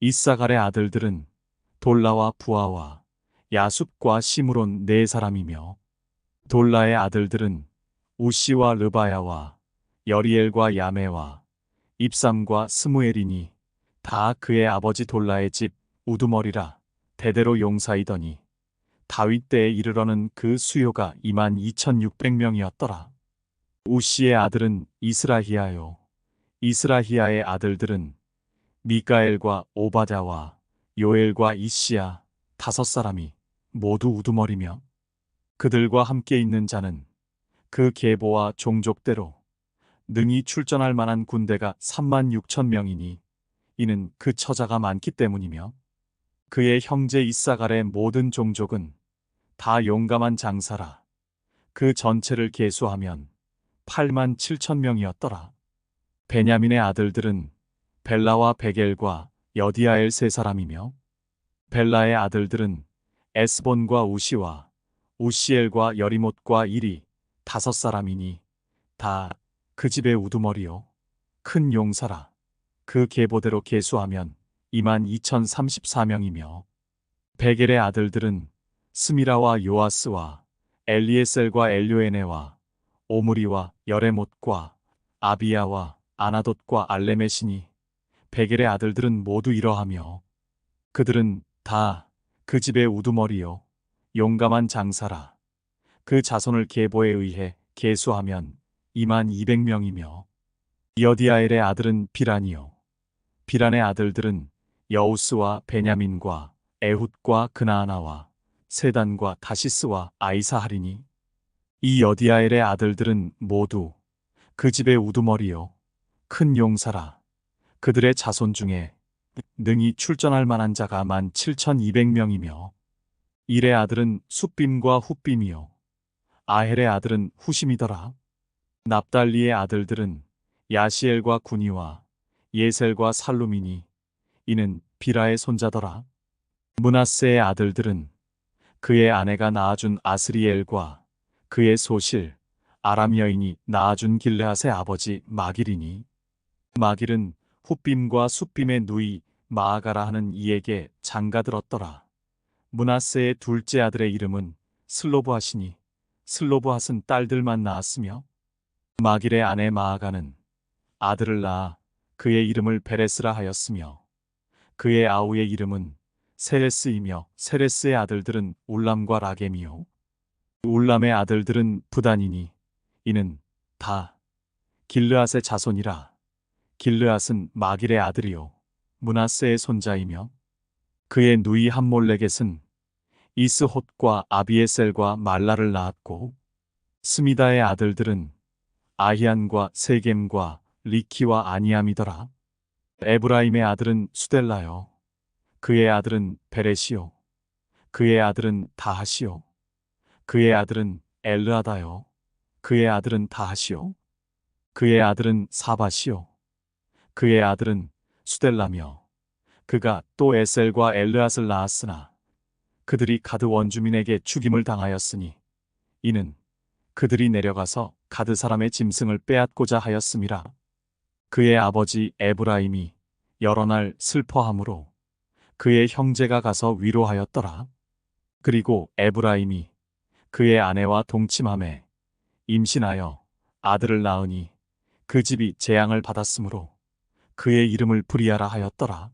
이사갈의 아들들은 돌라와 부하와 야숲과 시므론 4사람이며 돌라의 아들들은 우시와 르바야와 여리엘과 야메와 입삼과 스무엘이니 다 그의 아버지 돌라의 집 우두머리라 대대로 용사이더니 다윗 때에 이르러는 그 수요가 22,600명이었더라. 우시의 아들은 이스라히야요 이스라히야의 아들들은 미가엘과 오바댜와 요엘과 이시야 5사람이 모두 우두머리며 그들과 함께 있는 자는 그 계보와 종족대로 능히 출전할 만한 군대가 36,000명이니 이는 그 처자가 많기 때문이며 그의 형제 이사갈의 모든 종족은 다 용감한 장사라. 그 전체를 계수하면 87,000명이었더라. 베냐민의 아들들은 벨라와 베겔과 여디아엘 3사람이며 벨라의 아들들은 에스본과 우시와 우시엘과 여리못과 일이 5사람이니 다 그 집의 우두머리요 큰 용사라. 그 계보대로 계수하면 22,034명이며 베겔의 아들들은 스미라와 요아스와 엘리에셀과 엘요에네와 오므리와 여레못과 아비야와 아나돗과 알레메시니 베겔의 아들들은 모두 이러하며 그들은 다 그 집의 우두머리요 용감한 장사라. 그 자손을 계보에 의해 계수하면 22,000명이며 여디아엘의 아들은 비란이요 비란의 아들들은 여우스와 베냐민과 에훗과 그나아나와 세단과 다시스와 아이사하리니 이 여디아엘의 아들들은 모두 그 집의 우두머리요 큰 용사라. 그들의 자손 중에 능히 출전할 만한 자가 17,200명이며 일의 아들은 숫빔과 훗빔이요 아헬의 아들은 후심이더라. 납달리의 아들들은 야시엘과 구니와 예셀과 살루미니 이는 비라의 손자더라. 므낫세의 아들들은 그의 아내가 낳아준 아스리엘과 그의 소실 아람 여인이 낳아준 길르앗의 아버지 마길이니 마길은 훗빔과 숫빔의 누이 마아가라 하는 이에게 장가들었더라. 므낫세의 둘째 아들의 이름은 슬로브핫이니 슬로브핫은 딸들만 낳았으며 마길의 아내 마아가는 아들을 낳아 그의 이름을 베레스라 하였으며 그의 아우의 이름은 세레스이며 세레스의 아들들은 울람과 라겜이요 울람의 아들들은 부단이니 이는 다 길르앗의 자손이라. 길르앗은 마길의 아들이요 므낫세의 손자이며 그의 누이 함몰레겟은 이스톳과 아비에셀과 말라를 낳았고 스미다의 아들들은 아히안과 세겜과 리키와 아니암이더라. 에브라임의 아들은 수델라요 그의 아들은 베레시요 그의 아들은 다하시요 그의 아들은 엘르아다요 그의 아들은 다하시요 그의 아들은 사바시요 그의 아들은 수델라며 그가 또 에셀과 엘르앗을 낳았으나 그들이 가드 원주민에게 죽임을 당하였으니 이는 그들이 내려가서 가드 사람의 짐승을 빼앗고자 하였음이라. 그의 아버지 에브라임이 여러 날 슬퍼함으로 그의 형제가 가서 위로하였더라. 그리고 에브라임이 그의 아내와 동침함에 임신하여 아들을 낳으니 그 집이 재앙을 받았으므로 그의 이름을 브리아라 하였더라.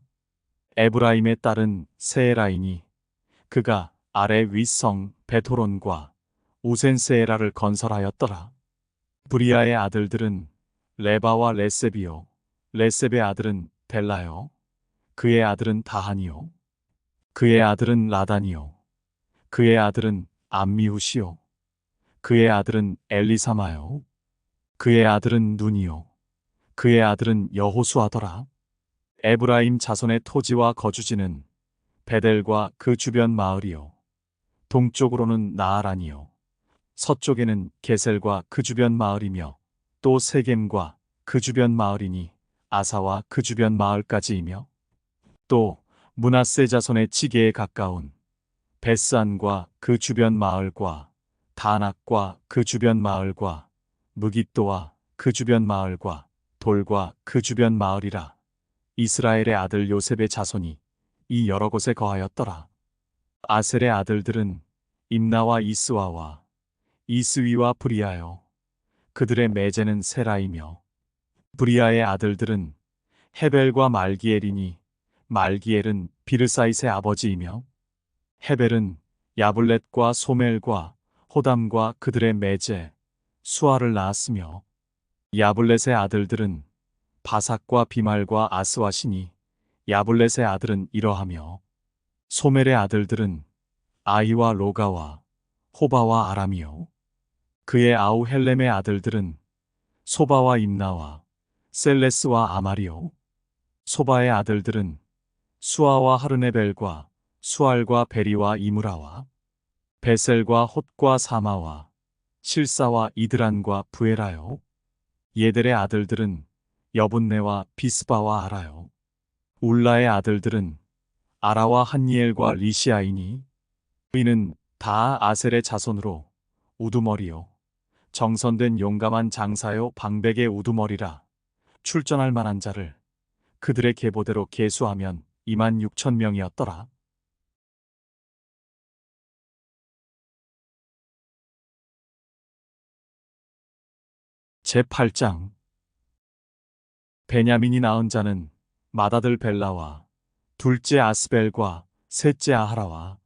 에브라임의 딸은 세에라이니 그가 아래 윗성 베토론과 우센세에라를 건설하였더라. 브리아의 아들들은 레바와 레셉이요 레셉의 아들은 벨라요 그의 아들은 다하니요 그의 아들은 라단이요 그의 아들은 암미후시요 그의 아들은 엘리사마요 그의 아들은 눈이요 그의 아들은 여호수아더라. 에브라임 자손의 토지와 거주지는 베델과 그 주변 마을이요 동쪽으로는 나아란이요 서쪽에는 게셀과 그 주변 마을이며 또 세겜과 그 주변 마을이니 아사와 그 주변 마을까지이며 또 므낫세 자손의 지게에 가까운 베스안과 그 주변 마을과 다낙과 그 주변 마을과 무깃도와 그 주변 마을과 돌과 그 주변 마을이라. 이스라엘의 아들 요셉의 자손이 이 여러 곳에 거하였더라. 아셀의 아들들은 임나와 이스와와 이스위와 브리아요 그들의 매제는 세라이며 브리아의 아들들은 헤벨과 말기엘이니 말기엘은 비르사잇의 아버지이며 헤벨은 야블렛과 소멜과 호담과 그들의 매제 수아를 낳았으며 야블렛의 아들들은 바삭과 비말과 아스와시니 야블렛의 아들은 이러하며 소멜의 아들들은 아히와 로가와 호바와 아람이요 그의 아우 헬렘의 아들들은 소바와 임나와 셀레스와 아말이요 소바의 아들들은 수아와 하르네벨과 수알과 베리와 이무라와 베셀과 홑과 사마와 실사와 이드란과 부에라요 예델의 아들들은 여분네와 비스바와 아라요 울라의 아들들은 아라와 한니엘과 리시아이니 이는 다 아셀의 자손으로 우두머리요 정선된 용감한 장사요 방백의 우두머리라 출전할 만한 자를 그들의 계보대로 계수하면 26,000명이었더라. 제8장 베냐민이 낳은 자는 맏아들 벨라와 둘째 아스벨과 셋째 아하라와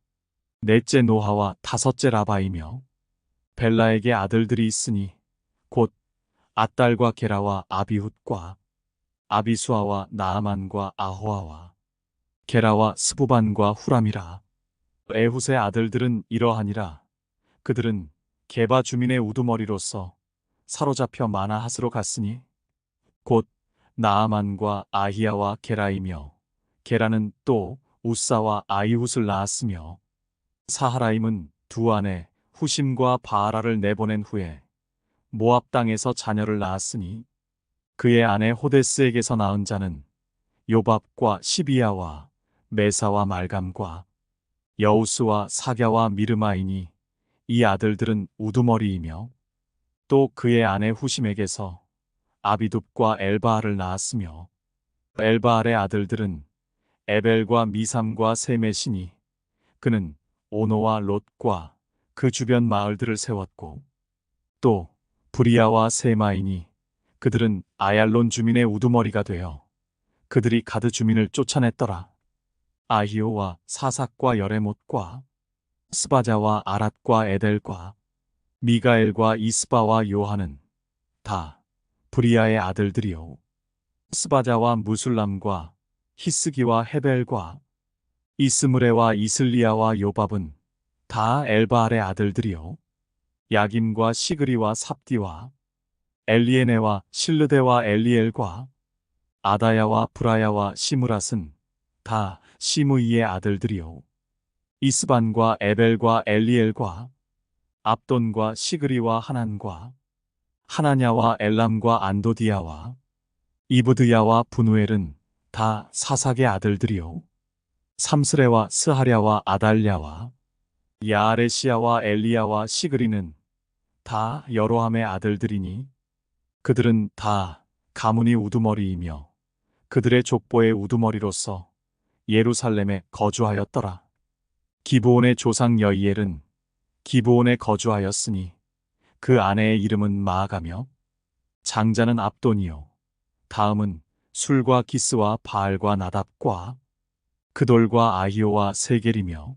넷째 노하와 다섯째 라바이며 벨라에게 아들들이 있으니 곧 앗달과 게라와 아비훗과 아비수아와 나아만과 아호아와 게라와 스부반과 후람이라. 에훗의 아들들은 이러하니라. 그들은 게바 주민의 우두머리로서 사로잡혀 마나핫으로 갔으니 곧 나아만과 아히야와 게라이며 게라는 또 우사와 아이훗을 낳았으며 사하라임은 두 아내 후심과 바아라를 내보낸 후에 모압 땅에서 자녀를 낳았으니 그의 아내 호데스에게서 낳은 자는 요밥과 시비야와 메사와 말감과 여우스와 사갸와 미르마이니 이 아들들은 우두머리이며 또 그의 아내 후심에게서 아비둡과 엘바알을 낳았으며 엘바알의 아들들은 에벨과 미삼과 세메시니 그는 오노와 롯과 그 주변 마을들을 세웠고 또 브리아와 세마이니 그들은 아얄론 주민의 우두머리가 되어 그들이 가드 주민을 쫓아냈더라. 아히오와 사삭과 여레못과 스바자와 아랏과 에델과 미가엘과 이스바와 요한은 다 브리아의 아들들이요 스바자와 무술람과 히스기와 헤벨과 이스므레와 이슬리아와 요밥은 다 엘바알의 아들들이요 야김과 시그리와 삽디와 엘리에네와 실르데와 엘리엘과 아다야와 브라야와 시므랏은 다 시므이의 아들들이요 이스반과 에벨과 엘리엘과 압돈과 시그리와 하난과 하나냐와 엘람과 안도디야와 이브드야와 분우엘은 다 사삭의 아들들이요 삼스레와 스하랴와 아달랴와 야아레시야와 엘리야와 시그리는 다 여로함의 아들들이니 그들은 다 가문이 우두머리이며 그들의 족보의 우두머리로서 예루살렘에 거주하였더라. 기브온의 조상 여이엘은 기브온에 거주하였으니 그 아내의 이름은 마아가며 장자는 압돈이요 다음은 술과 기스와 바알과 나답과 그돌과 아히오와 세겔이며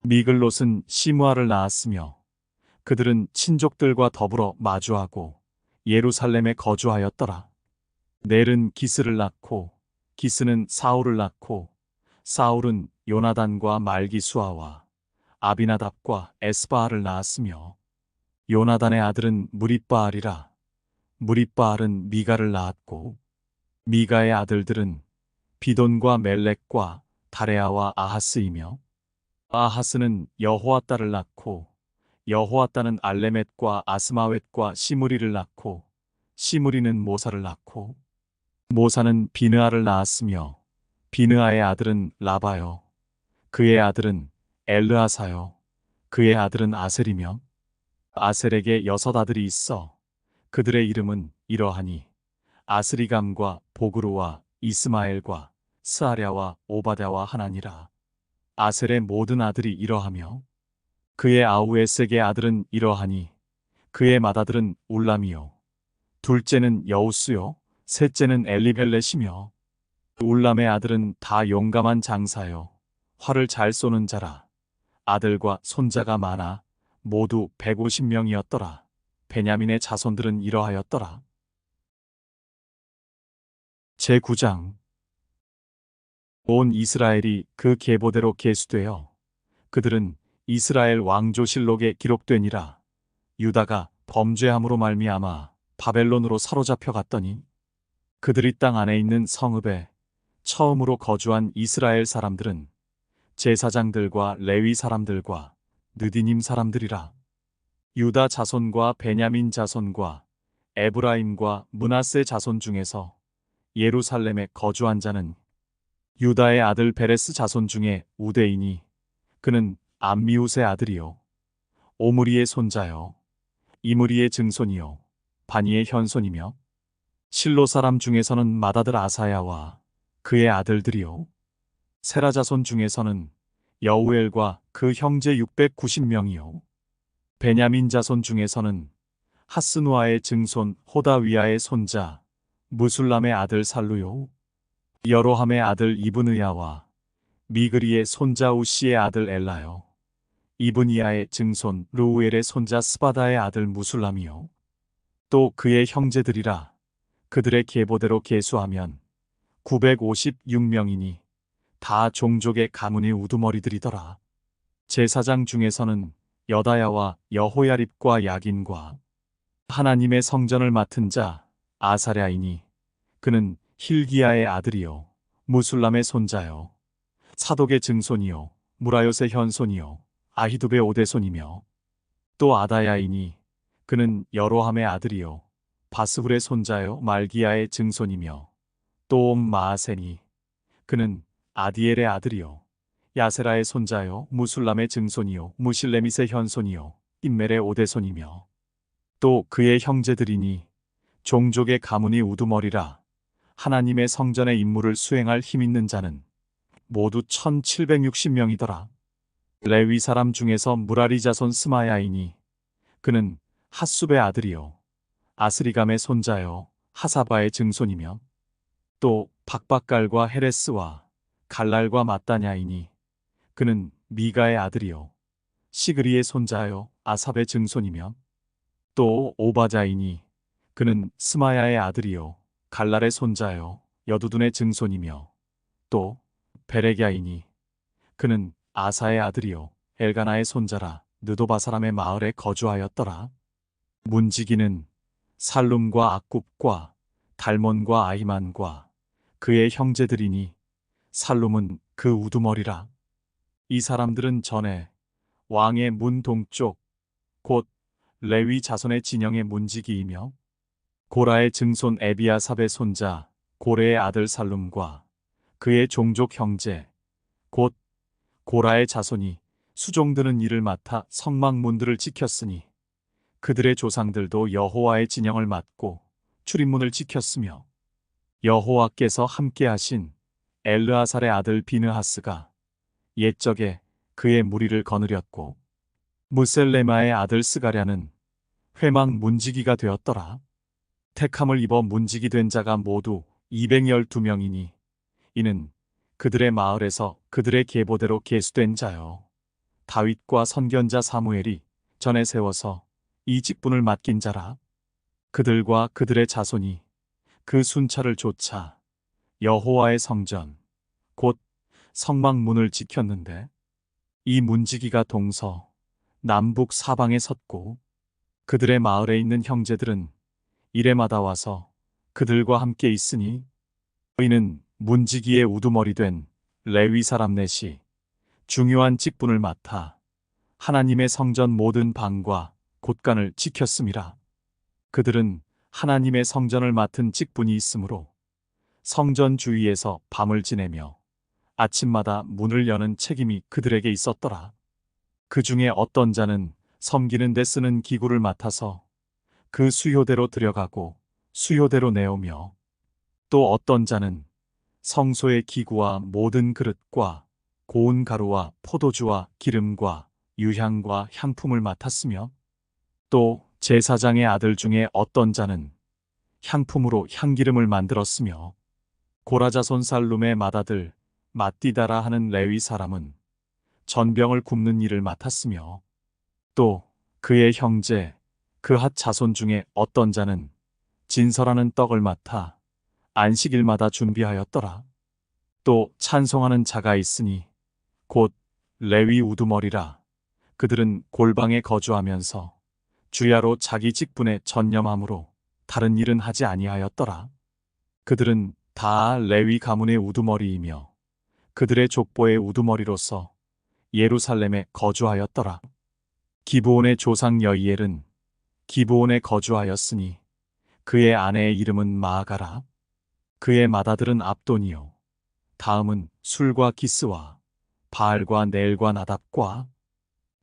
미글롯은 시므아를 낳았으며 그들은 친족들과 더불어 마주하고 예루살렘에 거주하였더라. 넬은 기스를 낳고 기스는 사울을 낳고 사울은 요나단과 말기수아와 아비나답과 에스바알을 낳았으며 요나단의 아들은 무릿바알이라. 무릿바알은 미가를 낳았고 미가의 아들들은 비돈과 멜렉과 다레아와 아하스이며 아하스는 여호아따를 낳고 여호아따는 알레멧과 아스마웻과 시므리를 낳고 시므리는 모사를 낳고 모사는 비느아를 낳았으며 비느아의 아들은 라바요 그의 아들은 엘르아사요 그의 아들은 아셀이며 아셀에게 6 아들이 있어 그들의 이름은 이러하니 아스리감과 보그루와 이스마엘과 스아랴와 오바댜와 하나니라. 아셀의 모든 아들이 이러하며 그의 아우 에색의 아들은 이러하니 그의 맏아들은 울람이요 둘째는 여우스요 셋째는 엘리벨렛이며 울람의 아들은 다 용감한 장사요 활을 잘 쏘는 자라. 아들과 손자가 많아 모두 150명이었더라. 베냐민의 자손들은 이러하였더라. 제9장 온 이스라엘이 그 계보대로 계수되어 그들은 이스라엘 왕조실록에 기록되니라. 유다가 범죄함으로 말미암아 바벨론으로 사로잡혀 갔더니 그들이 땅 안에 있는 성읍에 처음으로 거주한 이스라엘 사람들은 제사장들과 레위 사람들과 느디님 사람들이라. 유다 자손과 베냐민 자손과 에브라임과 므낫세 자손 중에서 예루살렘에 거주한 자는 유다의 아들 베레스 자손 중에 우대이니 그는 암미웃의 아들이요 오므리의 손자요 이므리의 증손이요 바니의 현손이며 실로 사람 중에서는 맏아들 아사야와 그의 아들들이요 세라 자손 중에서는 여우엘과 그 형제 690명이요 베냐민 자손 중에서는 하스누아의 증손 호다위아의 손자 무술람의 아들 살루요 여로함의 아들 이브느야와 미그리의 손자 우시의 아들 엘라요 이브니야의 증손 루우엘의 손자 스바다의 아들 무술람이요 또 그의 형제들이라. 그들의 계보대로 계수하면 956명이니 다 종족의 가문의 우두머리들이더라. 제사장 중에서는 여다야와 여호야립과 야긴과 하나님의 성전을 맡은 자 아사랴이니 그는 힐기야의 아들이요 무술람의 손자요 사독의 증손이요 무라요의 현손이요 아히두베 오대손이며 또 아다야이니 그는 여로함의 아들이요 바스훌의 손자요 말기야의 증손이며 또 마아세니 그는 아디엘의 아들이요 야세라의 손자요 무술람의 증손이요 무실레밋의 현손이요 임멜의 오대손이며 또 그의 형제들이니 종족의 가문이 우두머리라. 하나님의 성전의 임무를 수행할 힘 있는 자는 모두 1760명이더라. 레위 사람 중에서 무라리 자손 스마야이니 그는 핫숲의 아들이요 아스리감의 손자요 하사바의 증손이며 또 박박갈과 헤레스와 갈랄과 마따냐이니 그는 미가의 아들이요 시그리의 손자요 아삽의 증손이며 또 오바자이니 그는 스마야의 아들이요 갈랄의 손자요 여두둔의 증손이며 또 베레갸이니 그는 아사의 아들이요 엘가나의 손자라 느도바 사람의 마을에 거주하였더라. 문지기는 살룸과 악굽과 달몬과 아히만과 그의 형제들이니 살룸은 그 우두머리라. 이 사람들은 전에 왕의 문 동쪽 곧 레위 자손의 진영의 문지기이며 고라의 증손 에비아삽의 손자 고레의 아들 살룸과 그의 종족 형제 곧 고라의 자손이 수종드는 일을 맡아 성막문들을 지켰으니 그들의 조상들도 여호와의 진영을 맡고 출입문을 지켰으며 여호와께서 함께하신 엘르아살의 아들 비느하스가 옛적에 그의 무리를 거느렸고 무셀레마의 아들 스가랴는 회막 문지기가 되었더라. 택함을 입어 문지기 된 자가 모두 212명이니 이는 그들의 마을에서 그들의 계보대로 계수된 자요. 다윗과 선견자 사무엘이 전에 세워서 이 직분을 맡긴 자라. 그들과 그들의 자손이 그 순찰을 좇아 여호와의 성전 곧 성막문을 지켰는데 이 문지기가 동서 남북 사방에 섰고 그들의 마을에 있는 형제들은 이레마다 와서 그들과 함께 있으니 이는 문지기의 우두머리 된 레위 사람 넷이 중요한 직분을 맡아 하나님의 성전 모든 방과 곳간을 지켰음이라. 그들은 하나님의 성전을 맡은 직분이 있으므로 성전 주위에서 밤을 지내며 아침마다 문을 여는 책임이 그들에게 있었더라. 그 중에 어떤 자는 섬기는 데 쓰는 기구를 맡아서 그 수요대로 들여가고 수요대로 내오며 또 어떤 자는 성소의 기구와 모든 그릇과 고운 가루와 포도주와 기름과 유향과 향품을 맡았으며 또 제사장의 아들 중에 어떤 자는 향품으로 향기름을 만들었으며 고라자손 살룸의 맏아들 mat디다라 하는 레위 사람은 전병을 굽는 일을 맡았으며 또 그의 형제 그핫 자손 중에 어떤 자는 진설하는 떡을 맡아 안식일마다 준비하였더라. 또 찬송하는 자가 있으니 곧 레위 우두머리라. 그들은 골방에 거주하면서 주야로 자기 직분에 전념함으로 다른 일은 하지 아니하였더라. 그들은 다 레위 가문의 우두머리이며 그들의 족보의 우두머리로서 예루살렘에 거주하였더라. 기브온의 조상 여이엘은 기브온에 거주하였으니 그의 아내의 이름은 마아가라. 그의 맏아들은 압돈이요 다음은 술과 기스와 바알과 넬과 나답과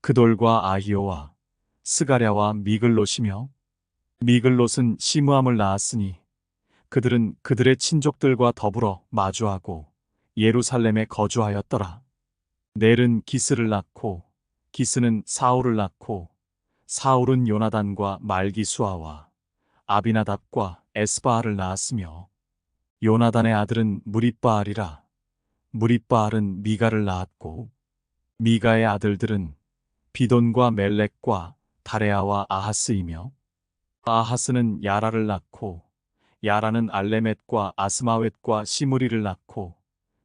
그돌과 아히오와 스가랴와 미글롯이며 미글롯은 시므함을 낳았으니 그들은 그들의 친족들과 더불어 마주하고 예루살렘에 거주하였더라. 넬은 기스를 낳고 기스는 사울을 낳고 사울은 요나단과 말기수아와 아비나답과 에스바알을 낳았으며 요나단의 아들은 무릿바알이라. 무릿바알은 미가를 낳았고 미가의 아들들은 비돈과 멜렉과 다레아와 아하스이며 아하스는 야라를 낳고 야라는 알레멧과 아스마웻과 시므리를 낳고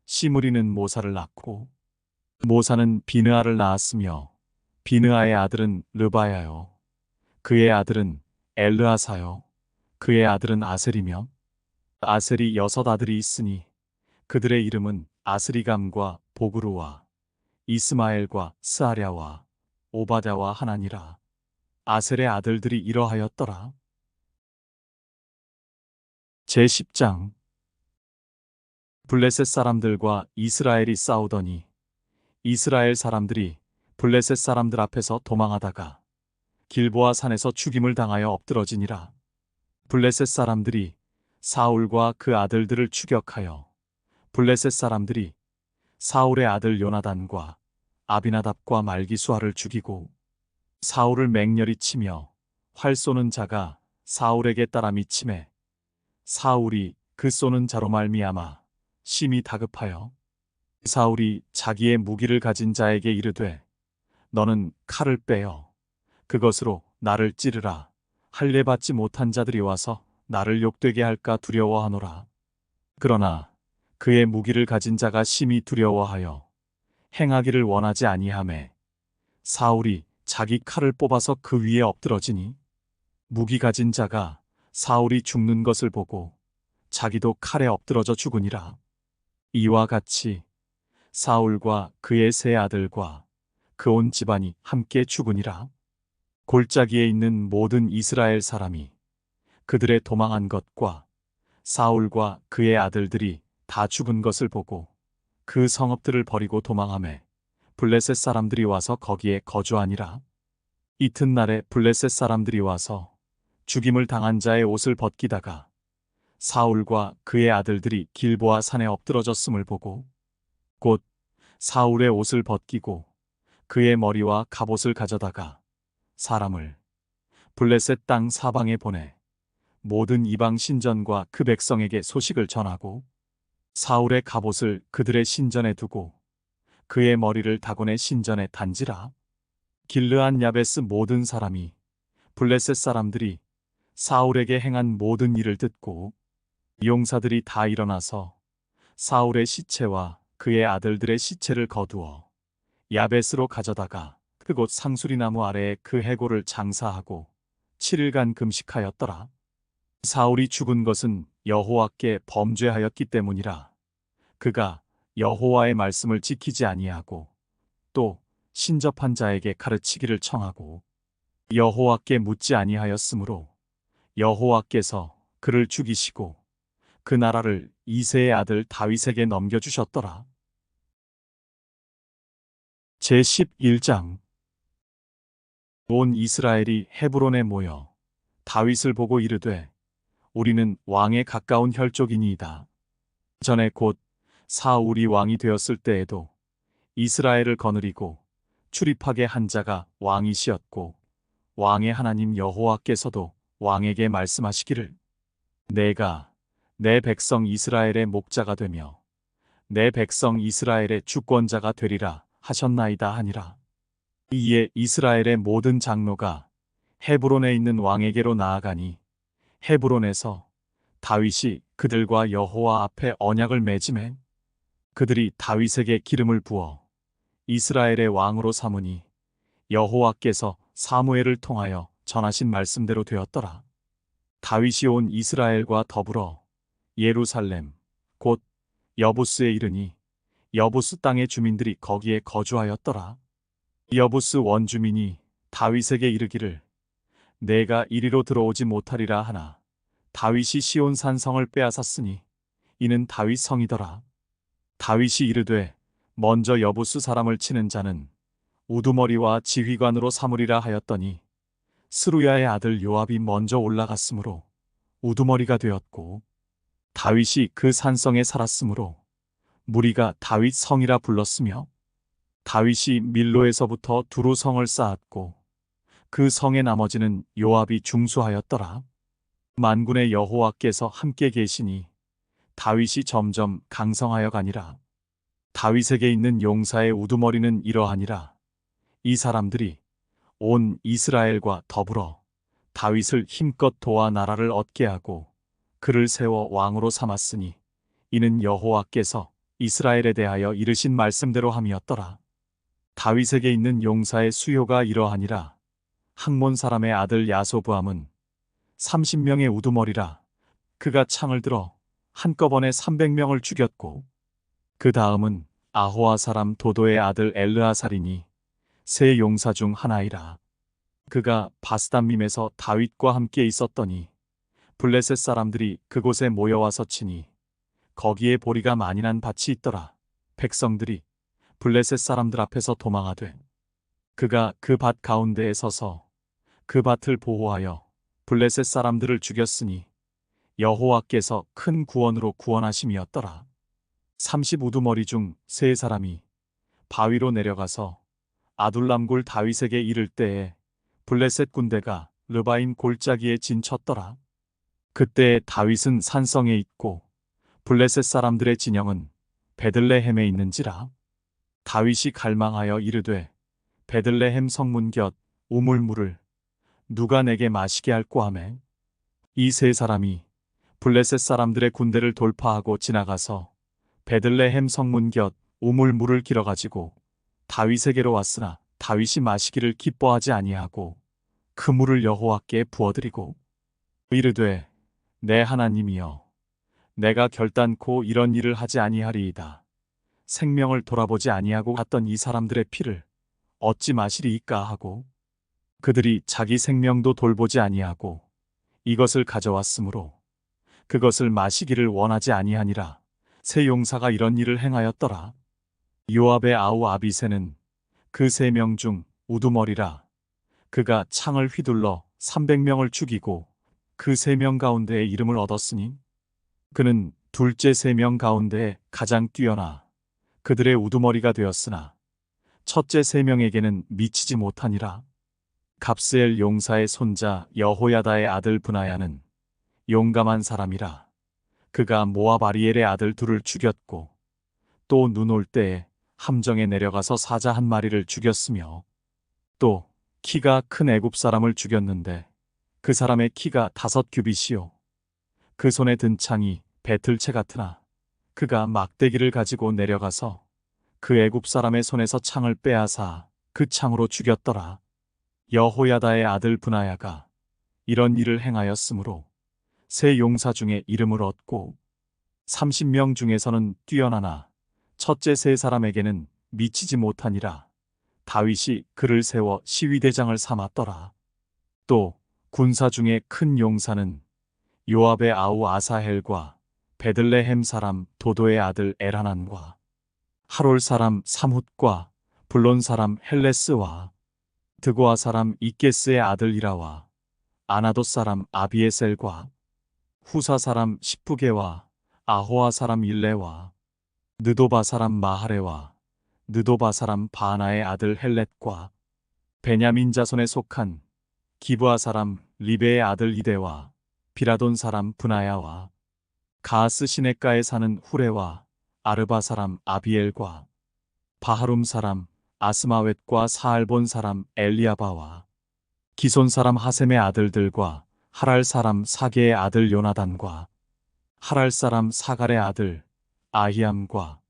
시므리는 모사를 낳고 모사는 비느아를 낳았으며 비느아의 아들은 르바야요 그의 아들은 엘르아사요 그의 아들은 아셀이며 아셀이 6 아들이 있으니 그들의 이름은 아스리감과 보그루와 이스마엘과 스아랴와 오바댜와 하나니라. 아셀의 아들들이 이러하였더라. 제10장. 블레셋 사람들과 이스라엘이 싸우더니 이스라엘 사람들이 블레셋 사람들 앞에서 도망하다가 길보아 산에서 죽임을 당하여 엎드러지니라. 블레셋 사람들이 사울과 그 아들들을 추격하여 블레셋 사람들이 사울의 아들 요나단과 아비나답과 말기수아를 죽이고 사울을 맹렬히 치며 활 쏘는 자가 사울에게 따라 미치매 사울이 그 쏘는 자로 말미암아 심히 다급하여 사울이 자기의 무기를 가진 자에게 이르되 너는 칼을 빼어 그것으로 나를 찌르라. 할례 받지 못한 자들이 와서 나를 욕되게 할까 두려워하노라. 그러나 그의 무기를 가진 자가 심히 두려워하여 행하기를 원하지 아니하매 사울이 자기 칼을 뽑아서 그 위에 엎드러지니 무기 가진 자가 사울이 죽는 것을 보고 자기도 칼에 엎드러져 죽으니라. 이와 같이 사울과 그의 3 아들과 그 온 집안이 함께 죽으니라. 골짜기에 있는 모든 이스라엘 사람이 그들의 도망한 것과 사울과 그의 아들들이 다 죽은 것을 보고 그 성읍들을 버리고 도망하매 블레셋 사람들이 와서 거기에 거주하니라. 이튿날에 블레셋 사람들이 와서 죽임을 당한 자의 옷을 벗기다가 사울과 그의 아들들이 길보아 산에 엎드러졌음을 보고 곧 사울의 옷을 벗기고 그의 머리와 갑옷을 가져다가 사람을 블레셋 땅 사방에 보내 모든 이방 신전과 그 백성에게 소식을 전하고 사울의 갑옷을 그들의 신전에 두고 그의 머리를 다곤의 신전에 단지라. 길르안 야베스 모든 사람이 블레셋 사람들이 사울에게 행한 모든 일을 듣고 용사들이 다 일어나서 사울의 시체와 그의 아들들의 시체를 거두어 야베스로 가져다가 그곳 상수리나무 아래에 그 해골을 장사하고 7일간 금식하였더라. 사울이 죽은 것은 여호와께 범죄하였기 때문이라. 그가 여호와의 말씀을 지키지 아니하고 또 신접한 자에게 가르치기를 청하고 여호와께 묻지 아니하였으므로 여호와께서 그를 죽이시고 그 나라를 이새의 아들 다윗에게 넘겨주셨더라. 제11장. 온 이스라엘이 헤브론에 모여 다윗을 보고 이르되 우리는 왕에 가까운 혈족이니이다. 전에 곧 사울이 왕이 되었을 때에도 이스라엘을 거느리고 출입하게 한 자가 왕이시었고 왕의 하나님 여호와께서도 왕에게 말씀하시기를 내가 내 백성 이스라엘의 목자가 되며 내 백성 이스라엘의 주권자가 되리라 하셨나이다 하니라. 이에 이스라엘의 모든 장로가 헤브론에 있는 왕에게로 나아가니 헤브론에서 다윗이 그들과 여호와 앞에 언약을 맺음에 그들이 다윗에게 기름을 부어 이스라엘의 왕으로 삼으니 여호와께서 사무엘을 통하여 전하신 말씀대로 되었더라. 다윗이 온 이스라엘과 더불어 예루살렘 곧 여부스에 이르니 여부스 땅의 주민들이 거기에 거주하였더라. 여부스 원주민이 다윗에게 이르기를 내가 이리로 들어오지 못하리라 하나 다윗이 시온 산성을 빼앗았으니 이는 다윗 성이더라. 다윗이 이르되 먼저 여부스 사람을 치는 자는 우두머리와 지휘관으로 삼으리라 하였더니 스루야의 아들 요압이 먼저 올라갔으므로 우두머리가 되었고 다윗이 그 산성에 살았으므로 무리가 다윗 성이라 불렀으며 다윗이 밀로에서부터 두루 성을 쌓았고 그 성의 나머지는 요압이 중수하였더라. 만군의 여호와께서 함께 계시니 다윗이 점점 강성하여 가니라. 다윗에게 있는 용사의 우두머리는 이러하니라. 이 사람들이 온 이스라엘과 더불어 다윗을 힘껏 도와 나라를 얻게 하고 그를 세워 왕으로 삼았으니 이는 여호와께서 이스라엘에 대하여 이르신 말씀대로 함이었더라. 다윗에게 있는 용사의 수요가 이러하니라. 학몬 사람의 아들 야소부함은 30명의 우두머리라. 그가 창을 들어 한꺼번에 300명을 죽였고 그 다음은 아호아 사람 도도의 아들 엘르아살이니 세 용사 중 하나이라. 그가 바스담밈에서 다윗과 함께 있었더니 블레셋 사람들이 그곳에 모여와서 치니 거기에 보리가 많이 난 밭이 있더라. 백성들이 블레셋 사람들 앞에서 도망하되 그가 그 밭 가운데에 서서 그 밭을 보호하여 블레셋 사람들을 죽였으니 여호와께서 큰 구원으로 구원하심이었더라. 30우두머리 중 세 사람이 바위로 내려가서 아둘람골 다윗에게 이를 때에 블레셋 군대가 르바임 골짜기에 진쳤더라. 그때 다윗은 산성에 있고 블레셋 사람들의 진영은 베들레헴에 있는지라. 다윗이 갈망하여 이르되 베들레헴 성문 곁 우물물을 누가 내게 마시게 할꼬 하매 이 세 사람이 블레셋 사람들의 군대를 돌파하고 지나가서 베들레헴 성문 곁 우물물을 길어가지고 다윗에게로 왔으나 다윗이 마시기를 기뻐하지 아니하고 그 물을 여호와께 부어드리고 이르되 내 하나님이여 내가 결단코 이런 일을 하지 아니하리이다. 생명을 돌아보지 아니하고 갔던 이 사람들의 피를 어찌 마시리이까 하고 그들이 자기 생명도 돌보지 아니하고 이것을 가져왔으므로 그것을 마시기를 원하지 아니하니라. 세 용사가 이런 일을 행하였더라. 요압의 아우 아비새는 그 3명 중 우두머리라. 그가 창을 휘둘러 300명을 죽이고 그 3명 가운데에 이름을 얻었으니 그는 둘째 3명 가운데 가장 뛰어나 그들의 우두머리가 되었으나 첫째 3명에게는 미치지 못하니라. 갑스엘 용사의 손자 여호야다의 아들 브나야는 용감한 사람이라. 그가 모압 아리엘의 아들 둘을 죽였고 또 눈 올 때에 함정에 내려가서 사자 한 마리를 죽였으며 또 키가 큰 애굽 사람을 죽였는데 그 사람의 키가 5규빗이요 그 손에 든 창이 배틀채 같으나 그가 막대기를 가지고 내려가서 그 애굽 사람의 손에서 창을 빼앗아 그 창으로 죽였더라. 여호야다의 아들 브나야가 이런 일을 행하였으므로 세 용사 중에 이름을 얻고 30명 중에서는 뛰어나나 첫째 세 사람에게는 미치지 못하니라. 다윗이 그를 세워 시위대장을 삼았더라. 또 군사 중에 큰 용사는 요압의 아우 아사헬과 베들레헴 사람 도도의 아들 엘하난과 하롤 사람 삼훗과 블론 사람 헬레스와 드고아 사람 이게스의 아들 이라와 아나돗 사람 아비에셀과 후사 사람 십부게와 아호아 사람 일레와 느도바 사람 마하레와 느도바 사람 바나의 아들 헬렛과 베냐민 자손에 속한 기브아 사람 리베의 아들 이데와 비라돈 사람 브나야와 가스 시냇가에 사는 후레와 아르바 사람 아비엘과 바하룸 사람 아스마웻과 사알본 사람 엘리아바와 기손 사람 하셈의 아들들과 하랄 사람 사게의 아들 요나단과 하랄 사람 사갈의 아들 아히암과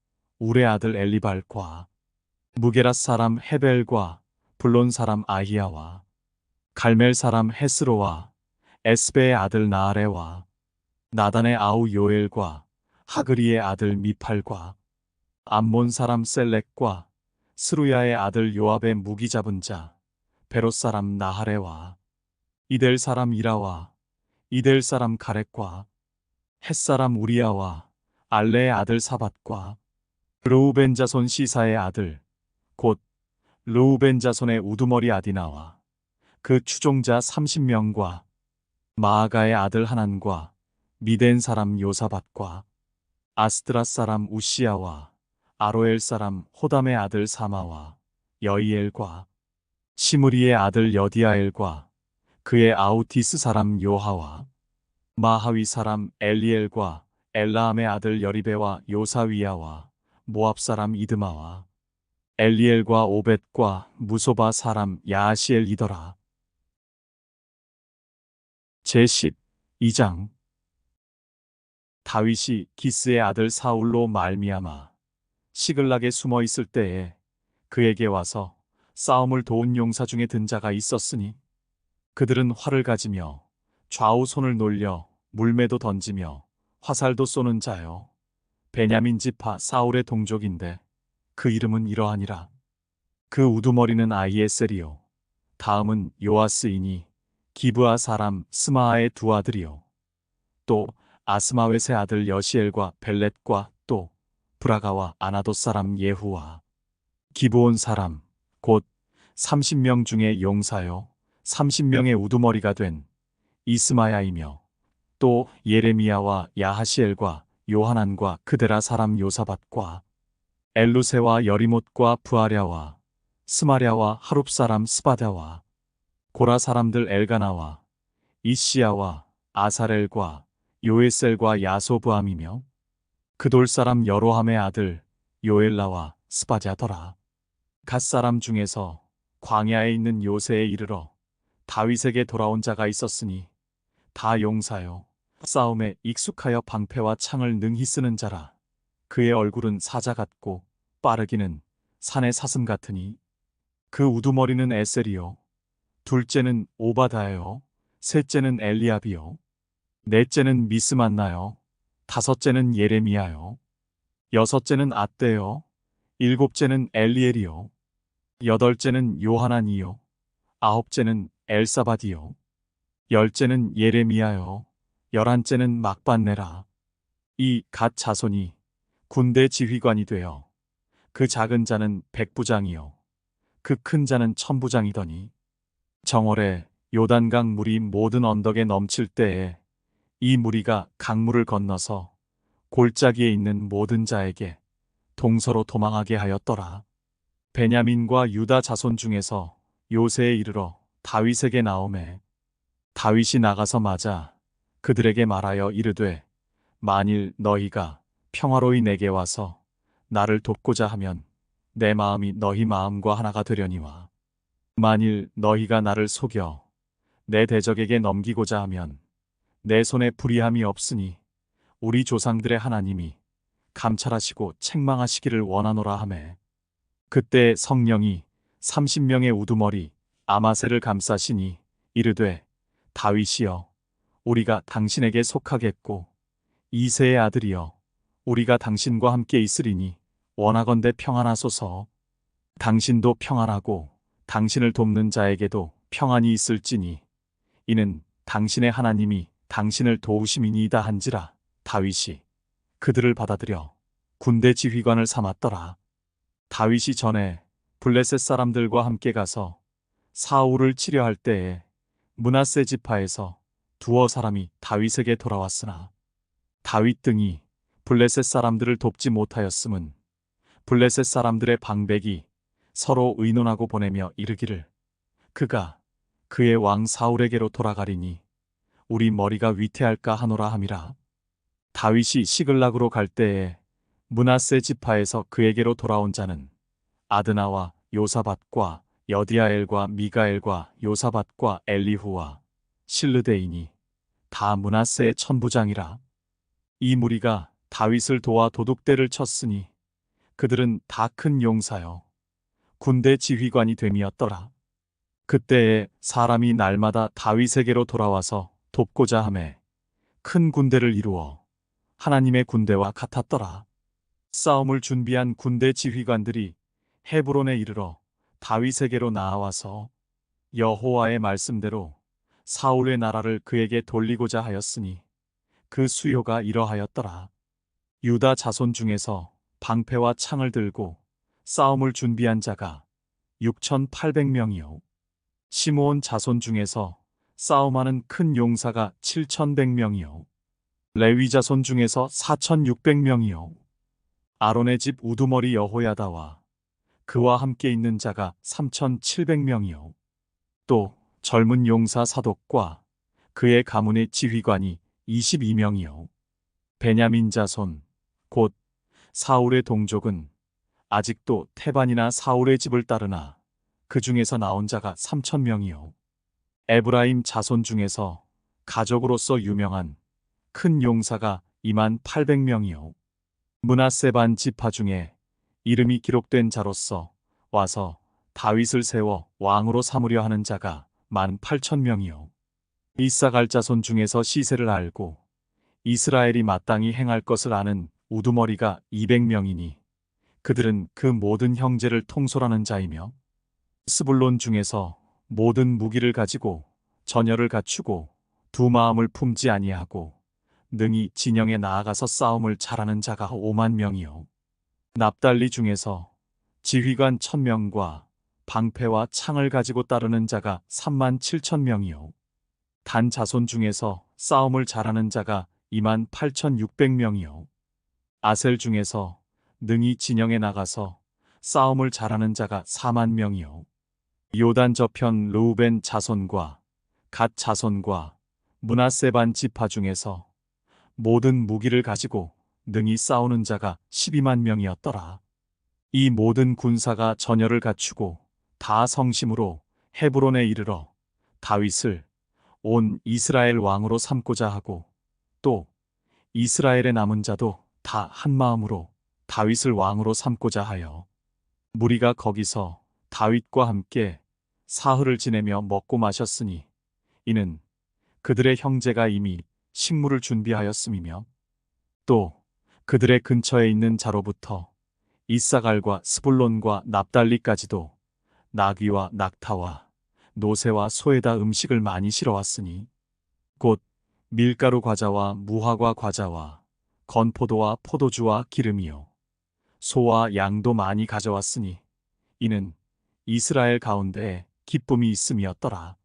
울의 아들 엘리발과 무게랏 사람 헤벨과 블론 사람 아히야와 갈멜 사람 헤스로와 에스베의 아들 나아레와 나단의 아우 요엘과 하그리의 아들 미팔과 암몬 사람 셀렉과 스루야의 아들 요압의 무기 잡은 자 베롯 사람 나하레와 이델 사람 이라와 이델 사람 가렉과 헷 사람 우리야와 알레의 아들 사밧과 르우벤 자손 시사의 아들 곧 르우벤 자손의 우두머리 아디나와 그 추종자 30명과 마아가의 아들 하난과 미덴 사람 요사밧과 아스드랏 사람 우시야와 아로엘 사람 호담의 아들 사마와 여이엘과 시므리의 아들 여디아엘과 그의 아우디스 사람 요하와 마하위 사람 엘리엘과 엘라함의 아들 여리베와 요사위야와 모압 사람 이드마와 엘리엘과 오벳과 무소바 사람 야하시엘이더라. 제12장 다윗이 기스의 아들 사울로 말미암아 시글락에 숨어 있을 때에 그에게 와서 싸움을 도운 용사 중에 든 자가 있었으니 그들은 활을 가지며 좌우 손을 놀려 물매도 던지며 화살도 쏘는 자요 베냐민 지파 사울의 동족인데 그 이름은 이러하니라. 그 우두머리는 아히에셀이요 다음은 요아스이니 기브아 사람 스마아의 두 아들이요 또 아스마웻의 아들 여시엘과 벨렛과 또 브라가와 아나돗 사람 예후와 기브온 사람 곧 30명 중에 용사요 30명의 우두머리가 된 이스마야이며 또 예레미야와 야하시엘과 요하난과 그데라 사람 요사밧과 엘루세와 여리못과 부아랴와 스마랴와 하룹 사람 스바다와 고라 사람들 엘가나와 이시야와 아사렐과 요에셀과 야소브암이며 그돌 사람 여로함의 아들 요엘라와 스바자더라. 갓 사람 중에서 광야에 있는 요새에 이르러 다윗에게 돌아온 자가 있었으니 다 용사요 싸움에 익숙하여 방패와 창을 능히 쓰는 자라. 그의 얼굴은 사자 같고 빠르기는 산의 사슴 같으니 그 우두머리는 에셀이요 둘째는 오바다요 셋째는 엘리압이요 넷째는 미스만나요 다섯째는 예레미야요 여섯째는 앗대요 일곱째는 엘리엘이요 여덟째는 요하난이요 아홉째는 엘사바디요 열째는 예레미야요 열한째는 막반네라. 이 갓 자손이 군대 지휘관이 되어 그 작은 자는 백부장이요 그 큰 자는 천부장이더니 정월에 요단강 물이 모든 언덕에 넘칠 때에 이 무리가 강물을 건너서 골짜기에 있는 모든 자에게 동서로 도망하게 하였더라. 베냐민과 유다 자손 중에서 요새에 이르러 다윗에게 나오매 다윗이 나가서 맞아 그들에게 말하여 이르되 만일 너희가 평화로이 내게 와서 나를 돕고자 하면 내 마음이 너희 마음과 하나가 되려니와 만일 너희가 나를 속여 내 대적에게 넘기고자 하면 내 손에 불의함이 없으니 우리 조상들의 하나님이 감찰하시고 책망하시기를 원하노라 하매 그때 성령이 30명의 우두머리 아마새를 감싸시니 이르되 다윗이여 우리가 당신에게 속하겠고 이새의 아들이여 우리가 당신과 함께 있으리니 원하건대 평안하소서. 당신도 평안하고 당신을 돕는 자에게도 평안이 있을지니 이는 당신의 하나님이 당신을 도우심이니이다 한지라. 다윗이 그들을 받아들여 군대 지휘관을 삼았더라. 다윗이 전에 블레셋 사람들과 함께 가서 사울을 치려할 때에 므낫세 지파에서 두어 사람이 다윗에게 돌아왔으나 다윗 등이 블레셋 사람들을 돕지 못하였음은 블레셋 사람들의 방백이 서로 의논하고 보내며 이르기를 그가 그의 왕 사울에게로 돌아가리니 우리 머리가 위태할까 하노라 함이라. 다윗이 시글락으로 갈 때에 므낫세 지파에서 그에게로 돌아온 자는 아드나와 요사밧과 여디아엘과 미가엘과 요사밧과 엘리후와 실르데이니 다 므낫세의 천부장이라. 이 무리가 다윗을 도와 도둑대를 쳤으니 그들은 다 큰 용사여 군대 지휘관이 됨이었더라. 그때에 사람이 날마다 다윗에게로 돌아와서 돕고자 하매 큰 군대를 이루어 하나님의 군대와 같았더라. 싸움을 준비한 군대 지휘관들이 헤브론에 이르러 다윗에게로 나아와서 여호와의 말씀대로 사울의 나라를 그에게 돌리고자 하였으니 그 수요가 이러하였더라. 유다 자손 중에서 방패와 창을 들고 싸움을 준비한 자가 6,800명이요. 시므온 자손 중에서 싸움하는 큰 용사가 7,100명이요. 레위 자손 중에서 4,600명이요. 아론의 집 우두머리 여호야다와 그와 함께 있는 자가 3,700명이요. 또 젊은 용사 사독과 그의 가문의 지휘관이 22명이요. 베냐민 자손 곧 사울의 동족은 아직도 태반이나 사울의 집을 따르나 그 중에서 나온 자가 3,000명이요. 에브라임 자손 중에서 가족으로서 유명한 큰 용사가 28,000명이요. 므낫세 반 지파 중에 이름이 기록된 자로서 와서 다윗을 세워 왕으로 삼으려 하는 자가 18,000명이요. 이사갈 자손 중에서 시세를 알고 이스라엘이 마땅히 행할 것을 아는 우두머리가 200명이니 그들은 그 모든 형제를 통솔하는 자이며 스불론 중에서 모든 무기를 가지고 전열을 갖추고 두 마음을 품지 아니하고 능히 진영에 나아가서 싸움을 잘하는 자가 50,000명이요. 납달리 중에서 지휘관 1,000명과 방패와 창을 가지고 따르는 자가 37,000명이요. 단 자손 중에서 싸움을 잘하는 자가 28,600명이요. 아셀 중에서 능히 진영에 나가서 싸움을 잘하는 자가 40,000명이요. 요단 저편 르우벤 자손과 갓 자손과 므낫세 반 지파 중에서 모든 무기를 가지고 능히 싸우는 자가 120,000명이었더라. 이 모든 군사가 전열을 갖추고 다 성심으로 헤브론에 이르러 다윗을 온 이스라엘 왕으로 삼고자 하고 또 이스라엘의 남은 자도 다 한마음으로 다윗을 왕으로 삼고자 하여 무리가 거기서 다윗과 함께 사흘을 지내며 먹고 마셨으니 이는 그들의 형제가 이미 식물을 준비하였음이며 또 그들의 근처에 있는 자로부터 이사갈과 스불론과 납달리까지도 나귀와 낙타와 노새와 소에다 음식을 많이 실어왔으니 곧 밀가루 과자와 무화과 과자와 건포도와 포도주와 기름이요 소와 양도 많이 가져왔으니 이는 이스라엘 가운데에 기쁨이 있음이었더라.